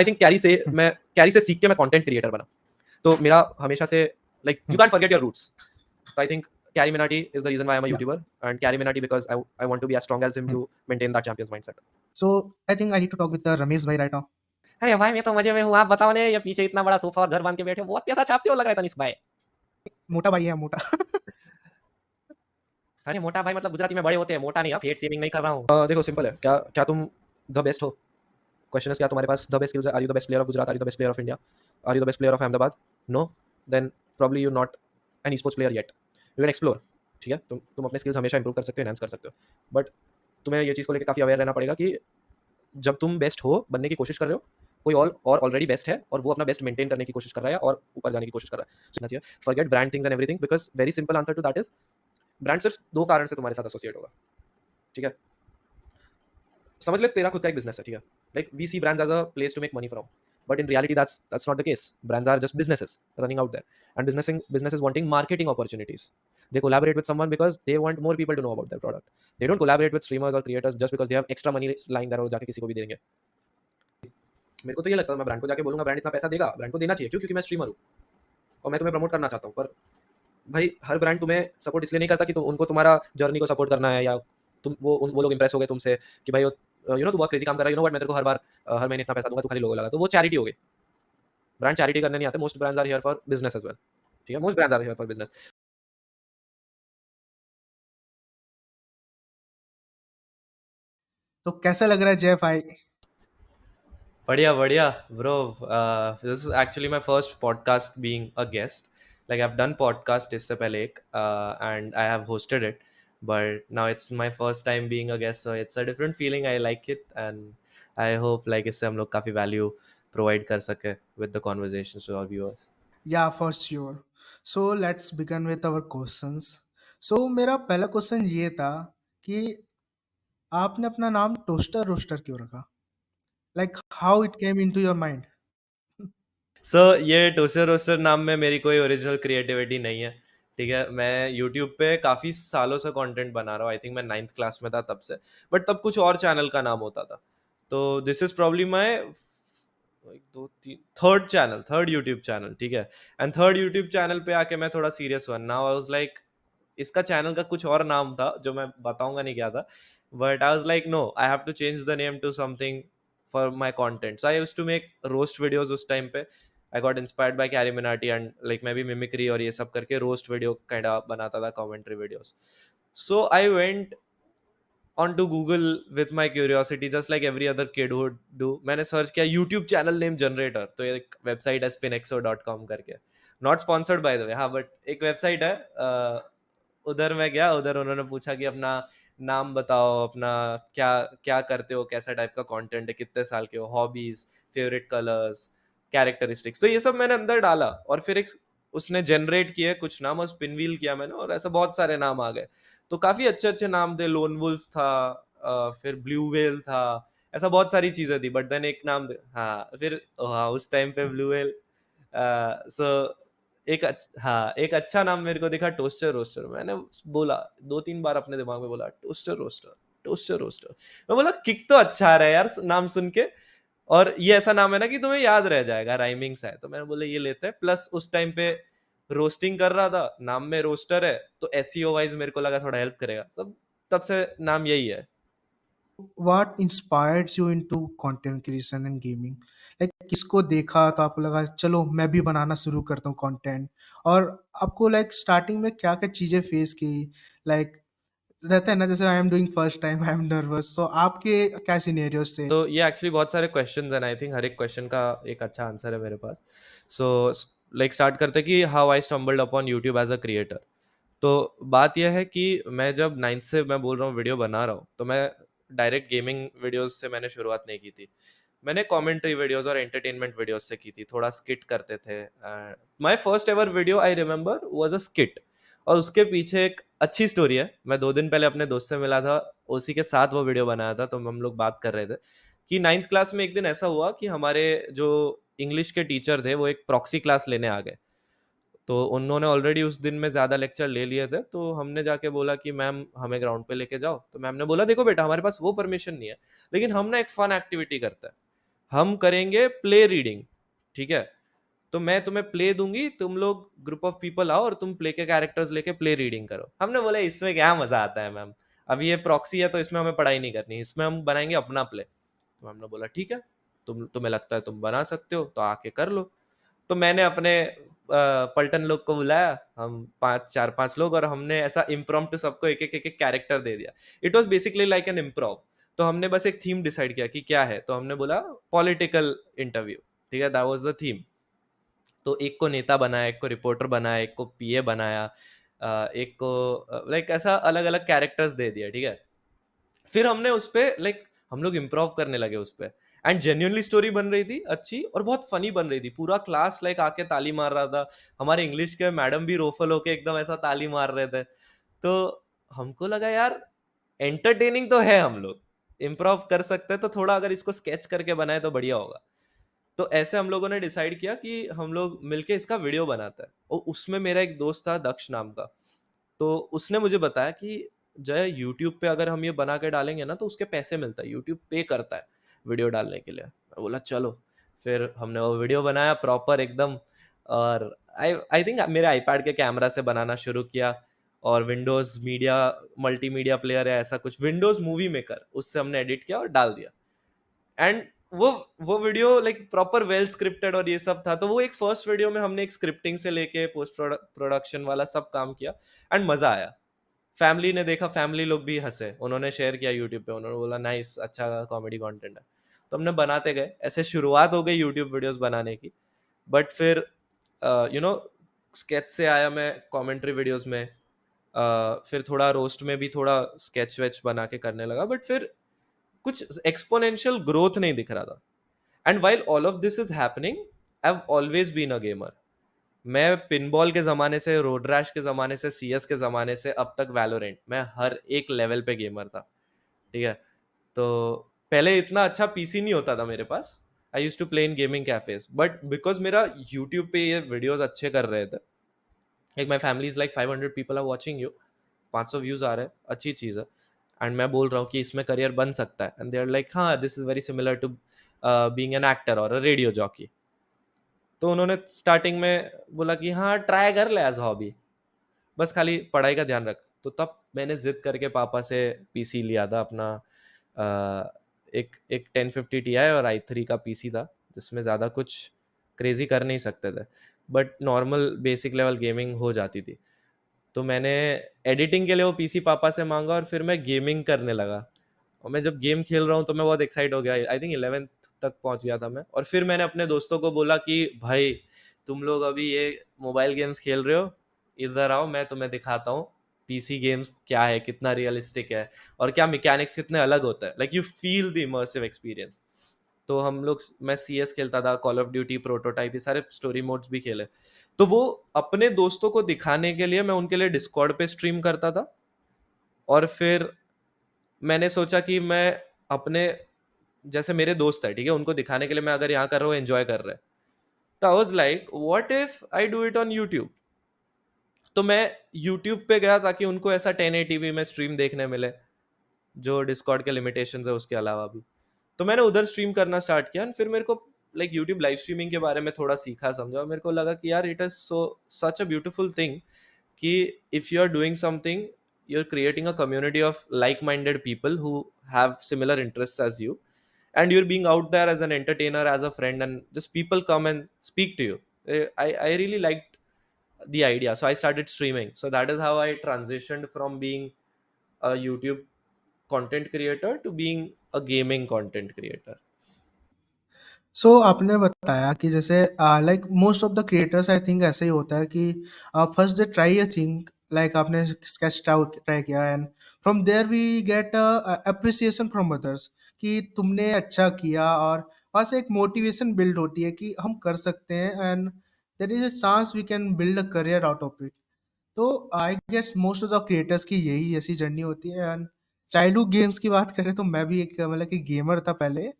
I think मैं carry से सीख के मैं कंटेंट क्रिएटर बना, तो मेरा हमेशा से like you can forget your roots, तो I think Carry Minati is the reason why I'm a Yeah. YouTuber, and Carry Minati because I want to be as strong as him Hmm. to maintain that champion's mindset. So I think I need to talk with Ramesh bhai right now. अरे भाई मैं तो मजे में हूँ, आप बताओ ने, ये पीछे इतना बड़ा सोफा और घर बांध के बैठे हो, बहुत पैसा छापते हो लग रहा है तनिष्क भाई। मोटा भाई है मोटा। अरे मोटा भाई मतलब गुजराती में बड़े होते हैं, मोटा नहीं, फेट शेविंग नहीं कर रहा हूँ। देखो सिंपल है, क्या क्या तुम द बेस्ट हो? क्वेश्चन है क्या तुम्हारे पास द बेस्ट स्किल्स है? Are you the best player of Gujarat? Are you the best player of India? Are you the best player of Ahmedabad? No, then probably you not an sports player yet. You can explore, ठीक है, तुम अपने skills हमेशा improve कर सकते हो, enhance कर सकते हो, बट तुम्हें ये चीज़ को लेकर काफ़ी अवेयर रहना पड़ेगा कि जब तुम बेस्ट हो बनने की कोशिश कर रहे हो, कोई और ऑलरेडी बेस्ट है और वो अपना बेस्ट मेंटेन करने की कोशिश कर रहा है और ऊपर जाने की कोशिश कर रहा है। सुनना चाहिए, forget brand things and everything, because very simple answer to that is brand सिर्फ दो कारण से तुम्हारे साथ एसोसिएट होगा, ठीक है। समझ ले तेरा खुद का एक बिजनेस है, ठीक है, like we see brands as a place to make money from, but in reality that's not the case. Brands are just businesses running out there, and businesses wanting marketing opportunities. They collaborate with someone because they want more people to know about their product. They don't collaborate with streamers or creators just because they have extra money lying there और जाके किसी को भी देंगे। मेरे को तो ये लगता है मैं ब्रांड को जाके बोलूंगा ब्रांड इतना पैसा देगा, ब्रांड को देना चाहिए, क्यों? क्योंकि मैं स्ट्रीमर हूँ और मैं तुम्हें प्रमोट करना चाहता हूँ, पर भाई हर ब्रांड तुम्हें सपोर्ट इसलिए नहीं करता कि तुम उनको तुम्हारा जर्नी को सपोर्ट करना है, या तुम वो लोग इंप्रेस हो गए तुमसे कि भाई यू नो तू बहुत क्रेजी काम कर रहा है, यू नो बट मैं तेरे को हर बार हर महीने इतना पैसा दूंगा, तू खाली लोगो लगा, तो वो चैरिटी हो गई। ब्रांड चैरिटी करने नहीं आते, most brands are here for business as well, ठीक है, most brands are here for business. तो कैसा लग रहा है जेफ भाई? बढ़िया बढ़िया bro, this is actually my first podcast being a guest, like I have done podcast इससे पहले एक, and I have hosted it, but now it's my first time being a guest, so it's a different feeling, I like it, and I hope like इससे हम लोग काफ़ी value provide कर सके with the conversation to our viewers. Yeah for sure. So let's begin with our questions. So मेरा पहला question ये था कि आपने अपना नाम टोस्टर रोस्टर क्यों रखा? Like how it came into your mind? So ये टोस्टर रोस्टर नाम में मेरी कोई ओरिजिनल क्रिएटिविटी नहीं है, ठीक है। मैं यूट्यूब पे काफ़ी सालों से कंटेंट बना रहा हूँ, आई थिंक मैं 9th क्लास में था तब से, बट तब कुछ और चैनल का नाम होता था, तो दिस इज प्रॉब्ली माई एक दो तीन थर्ड यूट्यूब चैनल, ठीक है, एंड थर्ड यूट्यूब चैनल पे आके मैं थोड़ा सीरियस हुआ, नाउ आई वाज लाइक इसका चैनल का कुछ और नाम था जो मैं बताऊंगा नहीं क्या था, but I was like no I have to change the name to something for my content, so I used to make roast videos उस टाइम पे। I got inspired by Carry Minati and like मैं भी मिमिक्री और ये सब करके roast video kind of बनाता था, commentary videos, so I went onto Google with my curiosity, just like every other kid would do. मैंने सर्च किया YouTube चैनल नेम जनरेटर, तो एक वेबसाइट है spinxo.com करके, not sponsored by the way, हाँ, but एक वेबसाइट है, उधर मैं गया, उधर उन्होंने पूछा कि अपना नाम बताओ, अपना क्या क्या करते हो, कैसा टाइप का कंटेंट है, कितने साल के हो, हॉबीज, फेवरेट कलर्स, कैरेक्टरिस्टिक्स, तो ये सब मैंने अंदर डाला और फिर एक उसने जनरेट किए कुछ नाम और स्पिन व्हील किया मैंने, और ऐसा बहुत सारे नाम आ गए, तो काफी अच्छे अच्छे नाम थे, लोन वुल्फ था, फिर ब्लू व्हेल था, ऐसा बहुत सारी चीजें थी, बट देन एक नाम हाँ फिर हाँ उस टाइम पे ब्लू व्हेल, सो हाँ एक अच्छा नाम मेरे को दिखा, टोस्टर रोस्टर, मैंने बोला 2-3 बार अपने दिमाग में बोला टोस्टर रोस्टर, टोस्टर रोस्टर, मैं बोला किक तो अच्छा आ रहा है यार नाम सुन के, और ये ऐसा नाम है ना कि तुम्हें याद रह जाएगा, राइमिंग सा है, तो मैंने बोला ये लेते हैं, प्लस उस टाइम पे रोस्टिंग कर रहा था, नाम में रोस्टर है, तो एसईओ वाइज मेरे को लगा थोड़ा हेल्प करेगा सब, तब से नाम यही है। What inspired you into content creation and gaming? Like किसको देखा तो आपको लगा चलो मैं भी बनाना शुरू करता हूँ कंटेंट? और आपको लाइक स्टार्टिंग में क्या क्या चीजें फेस की? लाइक रहता है ना, जैसे I am doing first time, I am nervous, so आपके क्या सिनेरियोस थे? तो ये एक्चुअली बहुत सारे क्वेश्चंस हैं, आई थिंक हर एक क्वेश्चन का एक अच्छा आंसर है मेरे पास, सो लाइक स्टार्ट करते कि how I stumbled upon YouTube as a creator. तो बात यह है कि मैं जब 9th से मैं बोल रहा हूँ वीडियो बना रहा हूँ, तो मैं डायरेक्ट गेमिंग वीडियोस से मैंने शुरुआत नहीं की थी, मैंने कमेंट्री वीडियोस और एंटरटेनमेंट वीडियोस से की थी, थोड़ा स्किट करते थे। My first ever video I remember was a skit, और उसके पीछे एक अच्छी स्टोरी है। मैं 2 दिन पहले अपने दोस्त से मिला था, उसी के साथ वो वीडियो बनाया था, तो हम लोग बात कर रहे थे कि 9th क्लास में एक दिन ऐसा हुआ कि हमारे जो इंग्लिश के टीचर थे वो एक प्रॉक्सी क्लास लेने आ गए, तो उन्होंने ऑलरेडी उस दिन में ज़्यादा लेक्चर ले लिए थे, तो हमने जाके बोला कि मैम हमें ग्राउंड पे लेके जाओ, तो मैम ने बोला देखो बेटा हमारे पास वो परमिशन नहीं है, लेकिन हम ना एक फन एक्टिविटी करते हैं, हम करेंगे प्ले रीडिंग, ठीक है? तो मैं तुम्हें प्ले दूंगी, तुम लोग ग्रुप ऑफ पीपल आओ और तुम प्ले के कैरेक्टर्स लेके प्ले रीडिंग करो। हमने बोला इसमें क्या मजा आता है मैम, अब ये प्रॉक्सी है तो इसमें हमें पढ़ाई नहीं करनी, इसमें हम बनाएंगे अपना प्ले। तो हमने बोला ठीक है, तुम्हें लगता है तुम बना सकते हो तो आके कर लो। तो मैंने अपने पलटन लोग को बुलाया, हम पांच चार पांच लोग, और हमने ऐसा इम्प्रॉम्प्टू सबको एक एक एक एक कैरेक्टर दे दिया। It was basically like an improv. तो हमने बस एक थीम डिसाइड किया कि क्या है, तो हमने बोला पॉलिटिकल इंटरव्यू, ठीक है, दैट वाज द थीम। तो एक को नेता बनाया, एक को रिपोर्टर बनाया, एक को पीए बनाया, एक को लाइक ऐसा अलग अलग कैरेक्टर्स दे दिया, ठीक है। फिर हमने उस पे लाइक हम लोग इम्प्रोव करने लगे उस पे, एंड जेन्युइनली स्टोरी बन रही थी अच्छी और बहुत फनी बन रही थी। पूरा क्लास लाइक आके ताली मार रहा था, हमारे इंग्लिश के मैडम भी रोफल होके एकदम ऐसा ताली मार रहे थे। तो हमको लगा यार एंटरटेनिंग तो है, हम लोग इम्प्रोव कर सकते हैं, तो थोड़ा अगर इसको स्केच करके बनाए तो बढ़िया होगा। तो ऐसे हम लोगों ने डिसाइड किया कि हम लोग मिलके इसका वीडियो बनाते हैं, और उसमें मेरा एक दोस्त था दक्ष नाम का। तो उसने मुझे बताया कि जय यूट्यूब पे अगर हम ये बना के डालेंगे ना तो उसके पैसे मिलता है, यूट्यूब पे करता है वीडियो डालने के लिए। मैं बोला चलो। फिर हमने वो वीडियो बनाया प्रॉपर एकदम, और आई आई थिंक मेरे आईपैड के कैमरा से बनाना शुरू किया, और विंडोज मीडिया मल्टीमीडिया प्लेयर है ऐसा कुछ, विंडोज मूवी मेकर, उससे हमने एडिट किया और डाल दिया। एंड वो video like proper well scripted और ये सब था। तो वो एक फर्स्ट वीडियो में हमने एक स्क्रिप्टिंग से लेके पोस्ट प्रोडक्शन वाला सब काम किया, एंड मजा आया। फैमिली ने देखा, फैमिली लोग भी हंसे, उन्होंने शेयर किया यूट्यूब पे, उन्होंने बोला नाइस, अच्छा कॉमेडी कंटेंट है। तो हमने बनाते गए, ऐसे शुरुआत हो गई यूट्यूब वीडियोस बनाने की। बट फिर यू नो स्केच से आया मैं कमेंट्री वीडियोस में, फिर थोड़ा रोस्ट में भी थोड़ा स्केच वेच बना के करने लगा, बट फिर कुछ एक्सपोनेंशियल ग्रोथ नहीं दिख रहा था। And while all of this is happening, I have always been a gamer. मैं पिनबॉल के ज़माने से, रोड रैश के ज़माने से, सीएस के ज़माने से अब तक वैलोरेंट, मैं हर एक लेवल पे गेमर था, ठीक है। तो पहले इतना अच्छा पीसी नहीं होता था मेरे पास, I use to play in gaming cafes, but because मेरा यूट्यूब पे ये वीडियोस अच्छे कर रहे थे, एक my family is like 500 people are watching you, 500 views आ रहे हैं, अच्छी चीज़ है। एंड मैं बोल रहा हूँ कि इसमें करियर बन सकता है, एंड दे आर लाइक हाँ this is very similar to being an actor और अ रेडियो जॉकी। तो उन्होंने स्टार्टिंग में बोला कि हाँ ट्राई कर ले एज हॉबी, बस खाली पढ़ाई का ध्यान रख। तो तब मैंने जिद करके पापा से पीसी लिया था अपना, एक एक 1050 Ti और i3 का पीसी था, जिसमें ज़्यादा कुछ क्रेजी कर नहीं सकते थे, but normal basic level gaming हो जाती थी। तो मैंने एडिटिंग के लिए वो पीसी पापा से मांगा, और फिर मैं गेमिंग करने लगा। और मैं जब गेम खेल रहा हूँ तो मैं बहुत एक्साइट हो गया, आई थिंक 11th तक पहुंच गया था मैं। और फिर मैंने अपने दोस्तों को बोला कि भाई तुम लोग अभी ये मोबाइल गेम्स खेल रहे हो, इधर आओ मैं तुम्हें दिखाता हूँ पीसी गेम्स क्या है, कितना रियलिस्टिक है, और क्या मैकेनिक्स कितने अलग होता है, like you feel the immersive experience. तो हम लोग, मैं सीएस खेलता था, कॉल ऑफ ड्यूटी, प्रोटोटाइप, ये सारे स्टोरी मोड्स भी खेले। तो वो अपने दोस्तों को दिखाने के लिए मैं उनके लिए डिस्कॉर्ड पे स्ट्रीम करता था। और फिर मैंने सोचा कि मैं अपने, जैसे मेरे दोस्त है ठीक है, उनको दिखाने के लिए मैं अगर यहाँ कर रहा हूँ एंजॉय कर रहे हैं, तो आई was like what if I do it on YouTube. तो मैं यूट्यूब पे गया ताकि उनको ऐसा 1080p में स्ट्रीम देखने मिले, जो डिस्कॉर्ड के लिमिटेशंस है उसके अलावा भी। तो मैंने उधर स्ट्रीम करना स्टार्ट किया, और फिर मेरे को लाइक यूट्यूब लाइव स्ट्रीमिंग के बारे में थोड़ा सीखा समझा, और मेरे को लगा कि यार it is so such a beautiful thing कि if you are doing something, you're creating a community of like-minded people who have similar interests as you, and you're being out there as an entertainer, as a friend, and just people come and speak to you. I really liked the idea, so I started streaming. So that is how I transitioned from being a YouTube content creator to being a gaming content creator. So आपने बताया कि जैसे like most of the creators I think ऐसे ही होता है कि first they try a thing, like आपने स्केच ट्राई किया and from there we get appreciation from others कि तुमने अच्छा किया, और वहाँ से एक मोटिवेशन बिल्ड होती है कि हम कर सकते हैं and there is a chance we can build a career out of it. तो I guess most of the creators की यही ऐसी जर्नी होती है। एंड चाइल्डहुड गेम्स की बात करें तो मैं भी एक मतलब कि गेमर था पहले।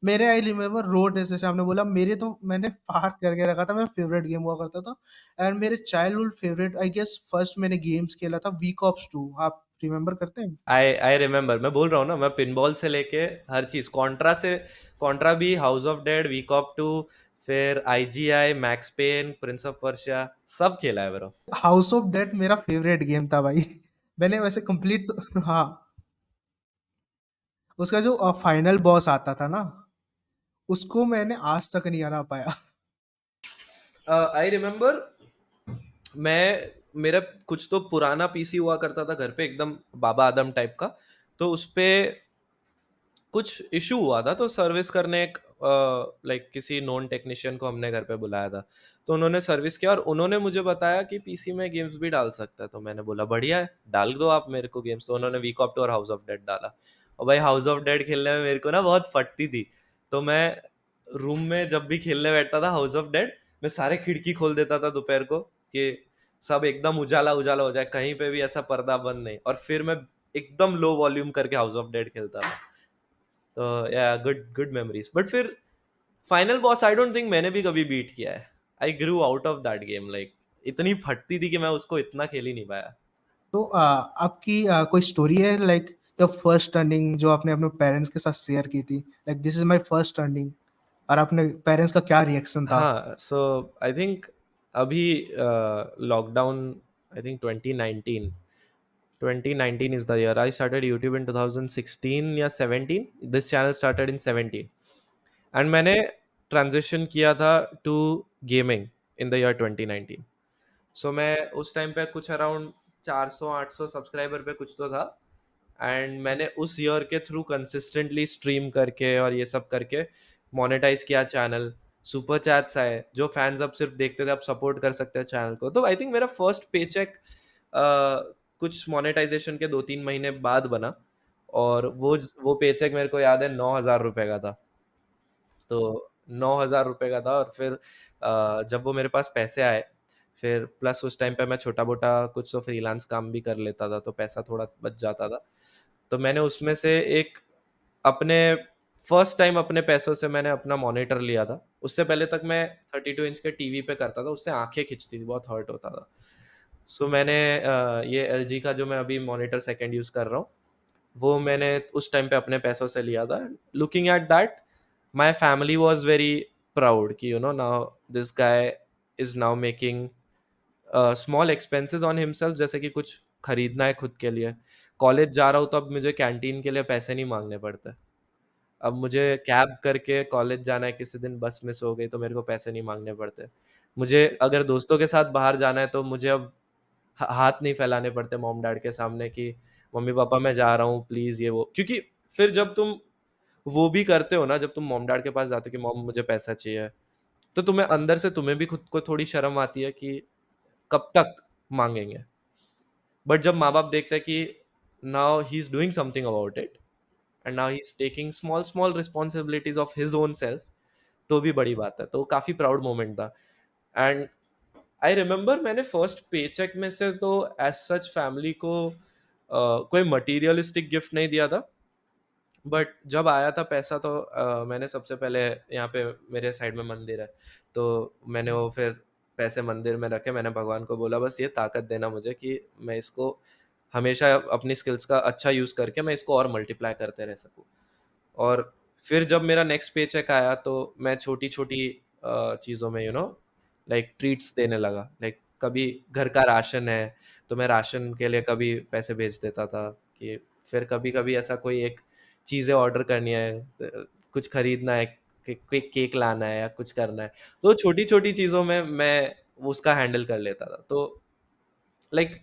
मेरे आई रिमेम्बर रोड रेस, जैसे आपने बोला, मेरे तो मैंने पार करके रखा था, मेरा फेवरेट गेम हुआ करता था। एंड मेरे childhood favourite I guess first मैंने गेम्स खेला था वीक ऑप्स 2। आप रिमेंबर करते हैं? आई रिमेंबर, मैं बोल रहा हूँ ना, मैं पिनबॉल से लेके हर चीज, कॉन्ट्रा से, कॉन्ट्रा भी, house of dead, week of two, फिर IGI, max payne, prince of persia, सब खेला है ब्रो। हाउस ऑफ डेथ मेरा फेवरेट गेम था भाई। मैंने वैसे कंप्लीट हाँ, उसका जो फाइनल बॉस आता था ना, उसको मैंने आज तक नहीं हरा पाया। आई रिमेम्बर, मैं, मेरा कुछ तो पुराना पीसी हुआ करता था घर पे, एकदम बाबा आदम टाइप का, तो उस पे कुछ इशू हुआ था, तो सर्विस करने एक लाइक किसी नॉन टेक्नीशियन को हमने घर पे बुलाया था, तो उन्होंने सर्विस किया और उन्होंने मुझे बताया कि पीसी में गेम्स भी डाल सकता है, तो मैंने बोला बढ़िया है, डाल दो आप मेरे को गेम्स, तो उन्होंने वीक ऑफ टू और हाउस ऑफ डेड डाला। और भाई हाउस ऑफ डेड खेलने में मेरे को ना बहुत फटती थी, तो मैं रूम में जब भी खेलने बैठता था हाउस ऑफ डेड, मैं सारे खिड़की खोल देता था दोपहर को, कि सब एकदम उजाला उजाला हो जाए, कहीं पे भी ऐसा पर्दा बंद नहीं, और फिर मैं एकदम लो वॉल्यूम करके हाउस ऑफ डेड खेलता था। तो yeah good good memories, but फिर final boss I don't think मैंने भी कभी बीट किया है। I grew out of that game, like इतनी फटती थी कि मैं उसको इतना खेल ही नहीं पाया। तो आपकी कोई स्टोरी है लाइक योर फर्स्ट अर्निंग जो आपने अपने पेरेंट्स के साथ शेयर की थी, like this is my first earning, और आपने पेरेंट्स का क्या रिएक्शन था? हाँ, सो आई थिंक अभी lockdown, I think 2019, 2019 is the year I started YouTube in 2016 या 17, this channel started in 17, and मैंने ट्रांजिशन किया था to gaming in the year 2019। So मैं उस टाइम पे कुछ अराउंड 400-800 सब्सक्राइबर पे कुछ तो था, एंड मैंने उस ईयर के थ्रू कंसिस्टेंटली स्ट्रीम करके और ये सब करके मोनेटाइज किया चैनल। सुपर चैट्स आए, जो फैंस अब सिर्फ देखते थे अब सपोर्ट कर सकते हैं चैनल को, तो आई थिंक मेरा फर्स्ट पे चेक कुछ मोनेटाइजेशन के 2-3 महीने बाद बना, और वो पे चेक मेरे को याद है 9,000 रुपए का था। तो 9,000 रुपए का था, और फिर जब वो मेरे पास पैसे आए, फिर प्लस उस टाइम पे मैं छोटा मोटा कुछ तो फ्रीलांस काम भी कर लेता था, तो पैसा थोड़ा बच जाता था, तो मैंने उसमें से एक अपने फर्स्ट टाइम अपने पैसों से मैंने अपना मॉनिटर लिया था। उससे पहले तक मैं 32 इंच के टीवी पे करता था, उससे आंखें खिंचती थी, बहुत हर्ट होता था। सो मैंने ये एलजी का जो मैं अभी मॉनिटर सेकंड यूज कर रहा हूँ, वो मैंने उस टाइम पे अपने पैसों से लिया था। Looking at that, my family was very proud कि now this guy is now making small expenses on himself, जैसे कि कुछ खरीदना है खुद के लिए। कॉलेज जा रहा हूँ तो अब मुझे कैंटीन के लिए पैसे नहीं मांगने पड़ते। अब मुझे कैब करके कॉलेज जाना है, किसी दिन बस मिस हो गई तो मेरे को पैसे नहीं मांगने पड़ते। मुझे अगर दोस्तों के साथ बाहर जाना है तो मुझे अब हाथ नहीं फैलाने पड़ते मॉम डैड के सामने कि मम्मी पापा मैं जा रहा हूँ प्लीज ये वो, क्योंकि फिर जब तुम वो भी करते हो ना, जब तुम मॉम डैड के पास जाते हो कि मॉम मुझे पैसा चाहिए, तो तुम्हें अंदर से तुम्हें भी खुद को थोड़ी शर्म आती है कि कब तक मांगेंगे। बट जब माँ बाप देखते हैं कि now he is doing something about it, and now he is taking small small responsibilities of his own self, तो भी बड़ी बात है, तो काफी प्राउड मोमेंट था। एंड आई रिमेम्बर मैंने फर्स्ट पे चेक में से तो एज सच फैमिली को कोई मटीरियलिस्टिक गिफ्ट नहीं दिया था, बट जब आया था पैसा तो मैंने सबसे पहले, यहाँ पे मेरे साइड में मंदिर है, तो मैंने वो फिर पैसे मंदिर में रखे, मैंने भगवान को बोला बस ये ताकत देना मुझे कि मैं इसको हमेशा अपनी स्किल्स का अच्छा यूज़ करके मैं इसको और मल्टीप्लाई करते रह सकूँ। और फिर जब मेरा नेक्स्ट पे चेक आया तो मैं छोटी छोटी चीज़ों में लाइक ट्रीट्स देने लगा, लाइक कभी घर का राशन है तो मैं राशन के लिए कभी पैसे भेज देता था, कि फिर कभी कभी ऐसा कोई एक चीज़ें ऑर्डर करनी है, कुछ खरीदना है, कोई केक लाना है या कुछ करना है, तो छोटी छोटी चीज़ों में मैं उसका हैंडल कर लेता था। तो लाइक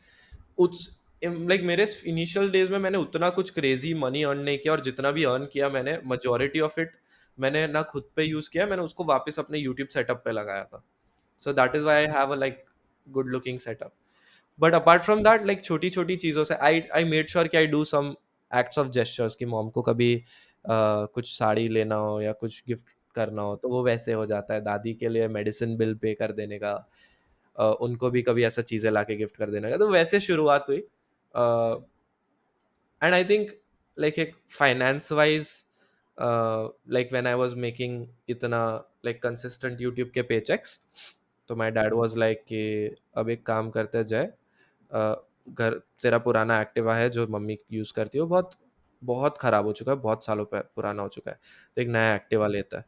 उस लाइक मेरे इनिशियल डेज में मैंने उतना कुछ क्रेजी मनी अर्न नहीं किया, और जितना भी अर्न किया मैंने मेजोरिटी ऑफ इट मैंने ना खुद पे यूज किया, मैंने उसको वापस अपने यूट्यूब सेटअप पे लगाया था। So that is why I have a like good looking setup. But apart from that, like छोटी छोटी चीजों से आई आई मेड श्योर कि I do some acts of gestures, कि मॉम को कभी कुछ साड़ी लेना हो या कुछ गिफ्ट करना हो तो वो वैसे हो जाता है, दादी के लिए मेडिसिन बिल पे कर देने का, उनको भी कभी ऐसा चीज़ें लाके गिफ्ट कर देने का, तो वैसे शुरुआत हुई। एंड आई थिंक लाइक एक finance wise, like when I was making इतना लाइक कंसिस्टेंट यूट्यूब के पे चेक्स, तो माय डैड वाज लाइक कि अब एक काम करते जाए, घर तेरा पुराना एक्टिवा है जो मम्मी यूज़ करती है, वो बहुत बहुत खराब हो चुका है, बहुत सालों पुराना हो चुका है, तो एक नया एक्टिवा लेता है।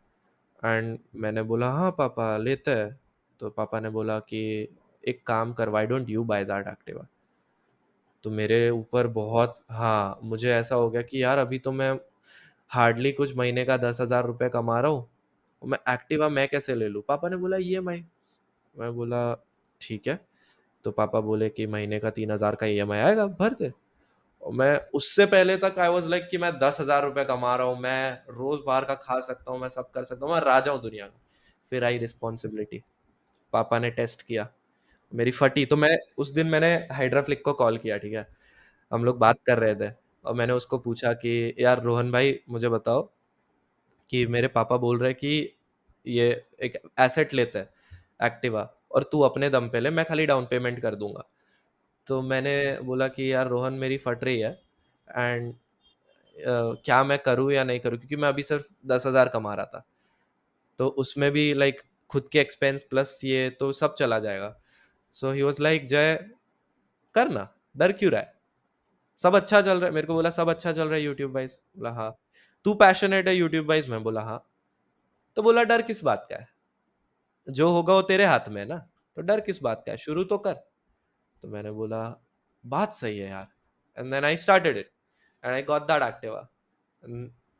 एंड मैंने बोला, हाँ पापा लेते हैं। तो पापा ने बोला कि एक काम कर, why don't you by that Activa. तो मेरे ऊपर बहुत, हाँ, मुझे ऐसा हो गया कि यार अभी तो मैं हार्डली कुछ महीने का 10,000 रुपये कमा रहा हूँ, मैं एक्टिवा मैं कैसे ले लूँ। पापा ने बोला ईएमआई। मैं बोला ठीक है। तो पापा बोले कि महीने का 3,000 का ईएमआई आएगा, भर दे। और मैं उससे पहले तक आई वाज लाइक कि मैं 10,000 रुपये कमा रहा हूँ, मैं रोज बाहर का खा सकता हूँ, मैं सब कर सकता हूँ, मैं राजा हूँ दुनिया का। फिर आई रिस्पॉन्सिबिलिटी, पापा ने टेस्ट किया, मेरी फटी। तो मैं उस दिन मैंने हाइड्राफ्लिक को कॉल किया, ठीक है, हम लोग बात कर रहे थे, और मैंने उसको पूछा कि यार रोहन भाई मुझे बताओ कि मेरे पापा बोल रहे हैं कि ये एक एसेट लेते हैं एक्टिवा, और तू अपने दम पे ले, मैं खाली डाउन पेमेंट कर दूंगा। तो मैंने बोला कि यार रोहन मेरी फट रही है, एंड क्या मैं करूँ या नहीं करूँ, क्योंकि मैं अभी सिर्फ 10,000 कमा रहा था, तो उसमें भी लाइक खुद के एक्सपेंस प्लस ये तो सब चला जाएगा। सो ही वाज लाइक जय, करना, डर क्यों रहा है, सब अच्छा चल रहा है। मेरे को बोला सब अच्छा चल रहा है यूट्यूब वाइज। बोला हाँ। तू पैशनेट है यूट्यूब वाइज? मैं बोला हाँ। तो बोला डर किस बात का है, जो होगा वो तेरे हाथ में है ना, तो डर किस बात का है, शुरू तो कर। तो मैंने बोला बात सही है यार, and then I started it, and I got that Activa.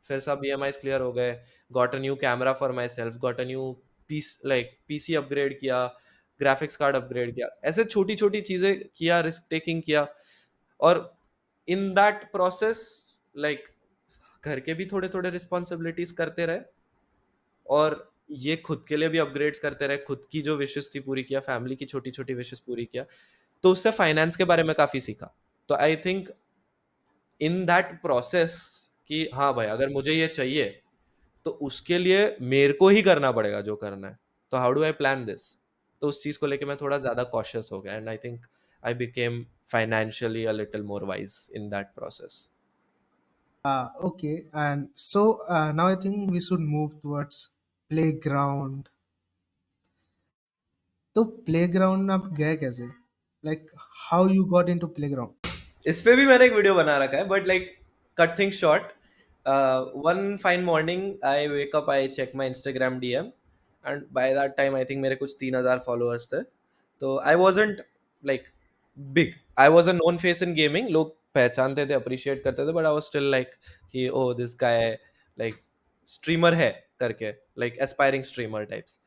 फिर सब ईएमआईज क्लियर हो गए, got a new camera for myself, got a new PC, like PC upgrade किया, ग्राफिक्स कार्ड अपग्रेड किया, ऐसे छोटी छोटी चीजें किया, रिस्क टेकिंग किया। और इन दैट प्रोसेस लाइक घर के भी थोड़े थोड़े रिस्पॉन्सिबिलिटीज करते रहे, और ये खुद के लिए भी अपग्रेड्स करते रहे, खुद की जो विशेष थी पूरी किया, फैमिली की छोटी छोटी विशेष पूरी किया। तो उससे फाइनेंस के बारे में काफी सीखा। तो I think in that process कि हाँ भाई अगर मुझे ये चाहिए तो उसके लिए मेरे को ही करना पड़ेगा जो करना है, तो how do I plan this. तो उस चीज को लेके मैं थोड़ा ज्यादा कॉशियस हो गया, and I think I became financially a little more wise in that process. Okay, and so now I think we should move towards playground. तो प्लेग्राउंड आप गए कैसे? Like how you got into playground? इस पे भी मैंने एक video बना रखा है, but like cut thing short, one fine morning I wake up, I check my Instagram DM, and by that time I think मेरे कुछ 3,000 फॉलोअर्स थे। तो I wasn't like big, I was a known face in gaming, लोग पहचानते थे, appreciate करते थे, but I was still like कि ओ दिस गाय लाइक स्ट्रीमर है करके, लाइक एस्पायरिंग स्ट्रीमर टाइप्स।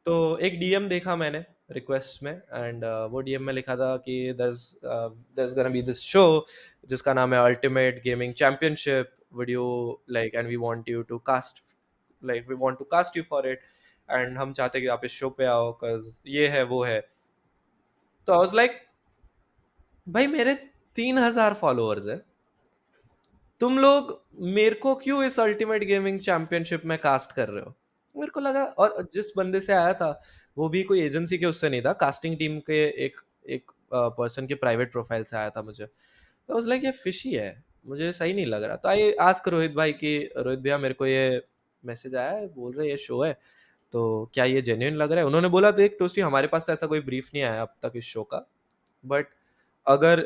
तो एक डीएम देखा मैंने रिक्वेस्ट में, एंड वो डीएम में लिखा था कि there's gonna be this show जिसका नाम है ultimate gaming championship, video like and we want you to cast, like we want to cast you for it, and हम चाहते हैं कि आप इस शो पे आओ cause ये है वो है। तो आई वाज लाइक भाई मेरे 3,000 फॉलोअर्स है, तुम लोग मेरे को क्यों इस अल्टीमेट गेमिंग चैंपियनशिप में कास्ट कर रहे हो। मेरे को लगा, और जिस बंदे से आया था वो भी कोई एजेंसी के उससे नहीं था, कास्टिंग टीम के एक एक पर्सन के प्राइवेट प्रोफाइल से आया था मुझे। तो उस लाइक ये फिशी है, मुझे सही नहीं लग रहा। तो आई आस्क रोहित भाई कि रोहित भैया मेरे को ये मैसेज आया है, बोल रहे ये शो है, तो क्या ये जेन्युइन लग रहा है। उन्होंने बोला देख टोस्टी, हमारे पास तो ऐसा कोई ब्रीफ नहीं आया अब तक इस शो का, बट अगर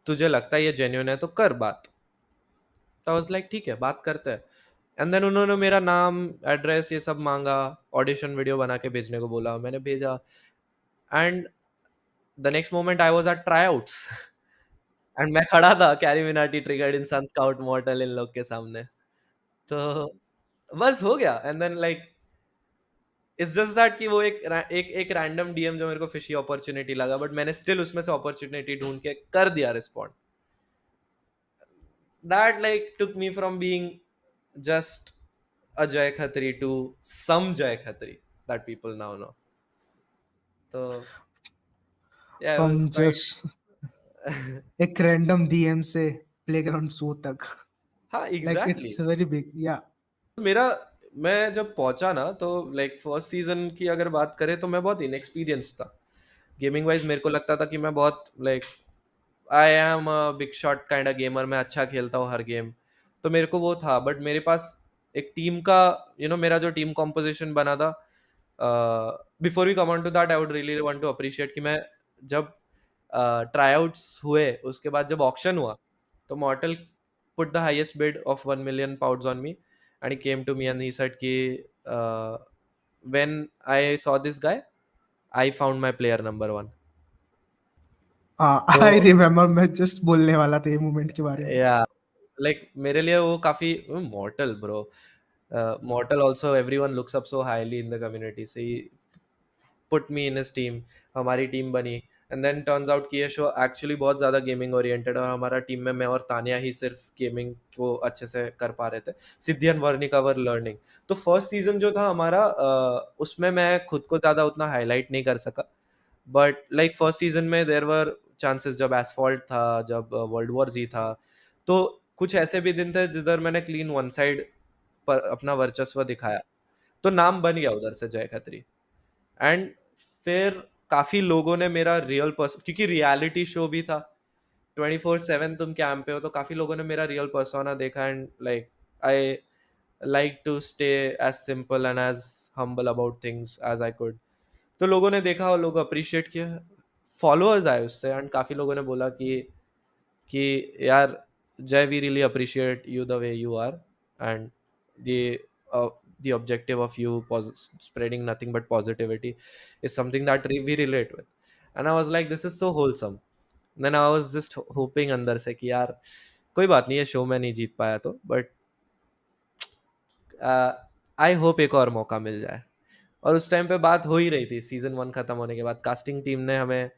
तुझे लगता है ये जेन्युइन है तो कर बात। तो आई वाज लाइक ठीक है बात करते हैं। एंड देन उन्होंने मेरा नाम, एड्रेस, ये सब मांगा, ऑडिशन वीडियो बना के भेजने को बोला, मैंने भेजा, and the next moment I was at tryouts and मैं खड़ा था कैरी मिनाटी, ट्रिगर्ड इंसान, स्काउट, मॉर्टल, इन लोग के सामने। तो बस हो गया, and then like it's just that कि वो एक रैंडम डीएम जो मेरे को फिशी अपॉर्चुनिटी लगा, बट मैंने स्टिल उसमें से अपॉर्चुनिटी ढूंढ के कर दिया respond. That like took me from being just a Jay Khatri to some Jay Khatri that people now know. So yeah, it was from quite just एक random DM से playground show तक। हाँ like exactly it's very big या। मेरा, मैं जब पहुंचा ना तो लाइक फर्स्ट सीजन की अगर बात करें तो मैं बहुत इनएक्सपीरियंस था गेमिंग वाइज। मेरे को लगता था कि मैं बहुत like I am a big shot kind of gamer, मैं अच्छा खेलता हूँ हर गेम, तो मेरे को वो था। बट मेरे पास एक टीम का मेरा जो टीम कॉम्पोजिशन बना था, before we come on to that I would really want to appreciate कि मैं जब ट्रायआउट्स हुए, उसके बाद जब ऑक्शन हुआ, तो Mortal put the highest bid of 1 million pounds on me and he came to me and he said कि when I saw this guy, I found my player number 1। तो आई रिमेम्बर, मैं just बोलने वाला था ये moment के बारे में। या लाइक मेरे लिए वो काफ़ी मॉर्टल bro, मॉर्टल also everyone looks up so highly in the community, so he put me in his team, हमारी टीम बनी। एंड देन टर्न्स आउट कि ये शो एक्चुअली बहुत ज़्यादा गेमिंग ओरिएंटेड है, और हमारा टीम में मैं और तानिया ही सिर्फ गेमिंग को अच्छे से कर पा रहे थे, सिद्धि एंड वर्निका वर लर्निंग। तो फर्स्ट सीजन जो था हमारा, उसमें मैं खुद को ज़्यादा उतना हाईलाइट नहीं कर सका, बट लाइक फर्स्ट सीजन में देयर वर चांसेस, जब एसफॉल्ट था, जब वर्ल्ड वॉर जी था, तो कुछ ऐसे भी दिन थे जिधर मैंने क्लीन वन साइड पर अपना वर्चस्व दिखाया, तो नाम बन गया उधर से जय खत्री। एंड फिर काफ़ी लोगों ने मेरा रियल पर्सन, क्योंकि रियलिटी शो भी था, 24/7 तुम कैंप पे हो, तो काफ़ी लोगों ने मेरा रियल पर्सोना देखा, and like I like to stay as simple and as humble about things as I could. तो लोगों ने देखा और लोग अप्रिशिएट किया, फॉलोअर्स आए उससे, एंड काफ़ी लोगों ने बोला कि यार Jay, we really appreciate you the way you are, and the the objective of you spreading nothing but positivity is something that we relate with, and I was like this is so wholesome। then I was just hoping अंदर से कि यार कोई बात नहीं है, show में नहीं जीत पाया तो, बट आई होप एक और मौका मिल जाए। और उस टाइम पे बात हो ही रही थी, सीजन 1 खत्म होने के बाद कास्टिंग टीम ने हमें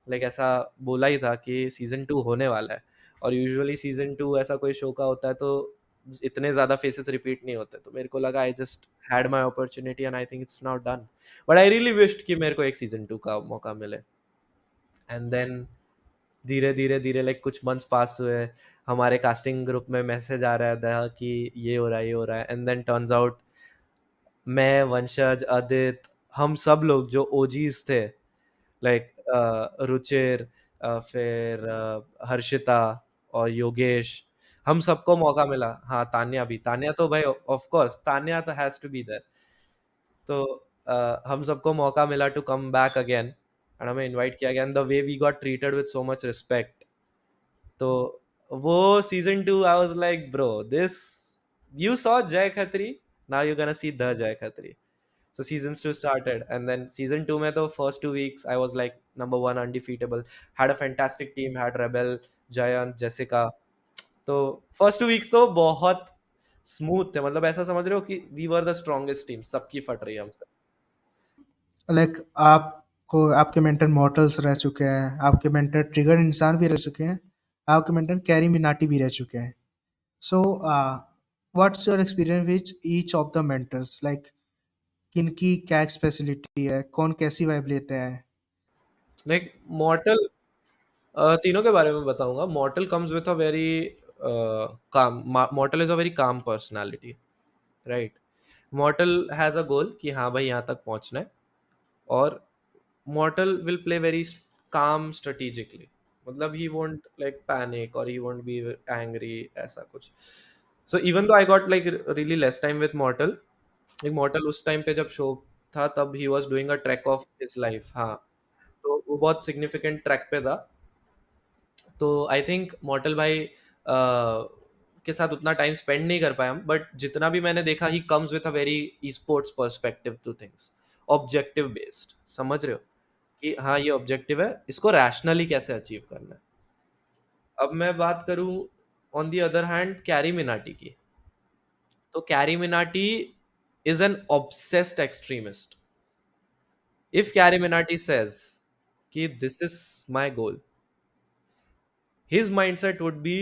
लाइक ऐसा बोला ही था कि सीजन 2 होने वाला है, और यूजुअली सीजन 2 ऐसा कोई शो का होता है तो इतने ज़्यादा फेसेस रिपीट नहीं होते, तो मेरे को लगा I just had my opportunity and I think it's now done, but I really wished कि मेरे को एक सीजन 2 का मौका मिले। एंड देन धीरे धीरे धीरे लाइक कुछ मंथ्स पास हुए, हमारे कास्टिंग ग्रुप में मैसेज आ रहा था कि ये हो रहा है, ये हो रहा है, एंड देन टर्न्स आउट मैं, वंशज, अदित, हम सब लोग जो ओजीज थे, लाइक रुचिर, फिर हर्षिता और योगेश, हम सबको मौका मिला। हाँ, तान्या भी, तान्या तो भाई ऑफ कोर्स, तान्या तो हैज टू बी देयर। तो हम सबको मौका मिला to come back again, and हमें इनवाइट किया गया, and the way we got treated with so much respect, तो वो season 2 I was like bro this, you saw Jay Khatri, now you gonna see the Jay Khatri. So seasons 2 started, and then season 2 में तो first 2 weeks I was like number 1 undefeatable, had a fantastic team, had Rebel, Jayant, Jessica। तो first 2 weeks तो बहुत smooth थे, मतलब ऐसा समझ रहे हो कि we were the strongest team, सबकी फट रही है हमसे। लाइक आपको आपके मेंटर मॉर्टल्स रह चुके हैं, आपके मेंटर ट्रिगर इंसान भी रह चुके हैं, आपके मेंटर कैरी मिनाटी भी रह चुके हैं। So what's your experience with each of the mentors, like किनकी क्या स्पेशलिटी है, कौन कैसी वाइब लेते हैं? लाइक मॉर्टल, तीनों के बारे में बताऊंगा। Mortal comes with a very calm, Mortal is a very calm personality, right. Mortal has a goal कि हाँ भाई यहाँ तक पहुँचना है, और mortal will play very calm strategically, मतलब he won't like panic or he won't be angry, ऐसा कुछ। so even though I got like really less time with mortal, like mortal उस टाइम पे जब शो था तब he was doing a trek of his life, हाँ, तो वो बहुत significant ट्रैक पे था। तो आई थिंक मॉर्टल भाई के साथ उतना टाइम स्पेंड नहीं कर पाया हम, बट जितना भी मैंने देखा he comes with a very e sports perspective two things, objective based, समझ रहे हो कि हाँ ये ऑब्जेक्टिव है, इसको रैशनली कैसे अचीव करना है। अब मैं बात करूं on the other hand Carry Minati की, तो Carry Minati is an obsessed extremist. If Carry Minati says कि this is my goal, his mindset would be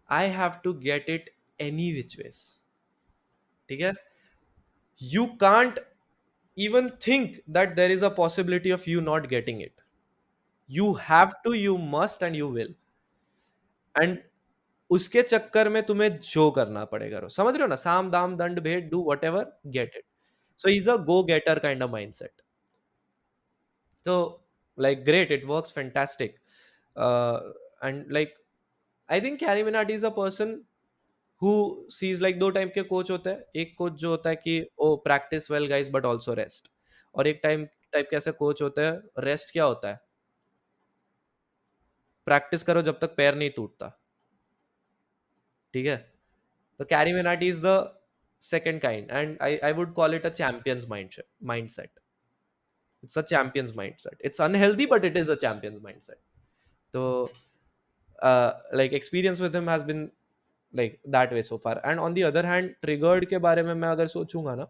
I have to get it any which ways, ठीक है। You can't even think that there is a possibility of you not getting it, you have to, you must and you will, and उसके चक्कर में तुम्हें जो करना पड़ेगा, समझ रहे हो ना, साम दाम दंड भेद, do whatever, get it. So is a go getter kind of mindset. तो like great, it works fantastic, and like I think Carry Minati is a person who sees like, दो टाइप के कोच होते हैं, एक कोच जो होता है कि oh practice well guys but also rest, और एक टाइम टाइप के ऐसे कोच होते हैं, रेस्ट क्या होता है, प्रैक्टिस करो जब तक पैर नहीं टूटता, ठीक है? तो Carry Minati is the second kind, and I would call it a champions mindset. It's a champion's mindset. It's unhealthy, but it is a champion's mindset. So, like experience with him has been like that way so far. And on the other hand, triggered के बारे में मैं अगर सोचूंगा ना,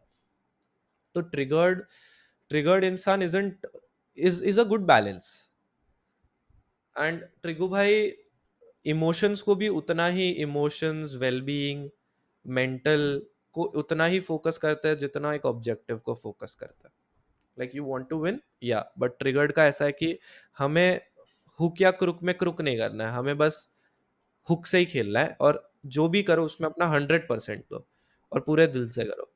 तो triggered इंसान isn't is a good balance. And ट्रिगू भाई इमोशंस को भी उतना ही, इमोशंस, वेलबीइंग, मेंटल को उतना ही फोकस करता है जितना एक ऑब्जेक्टिव को फोकस करता है. Like you want to win, या बट ट्रिगर्ड का ऐसा है कि हमें हुक या क्रुक में क्रुक नहीं करना है, हमें बस हुक से ही खेलना है, और जो भी करो उसमें अपना 100% दो और पूरे दिल से करो.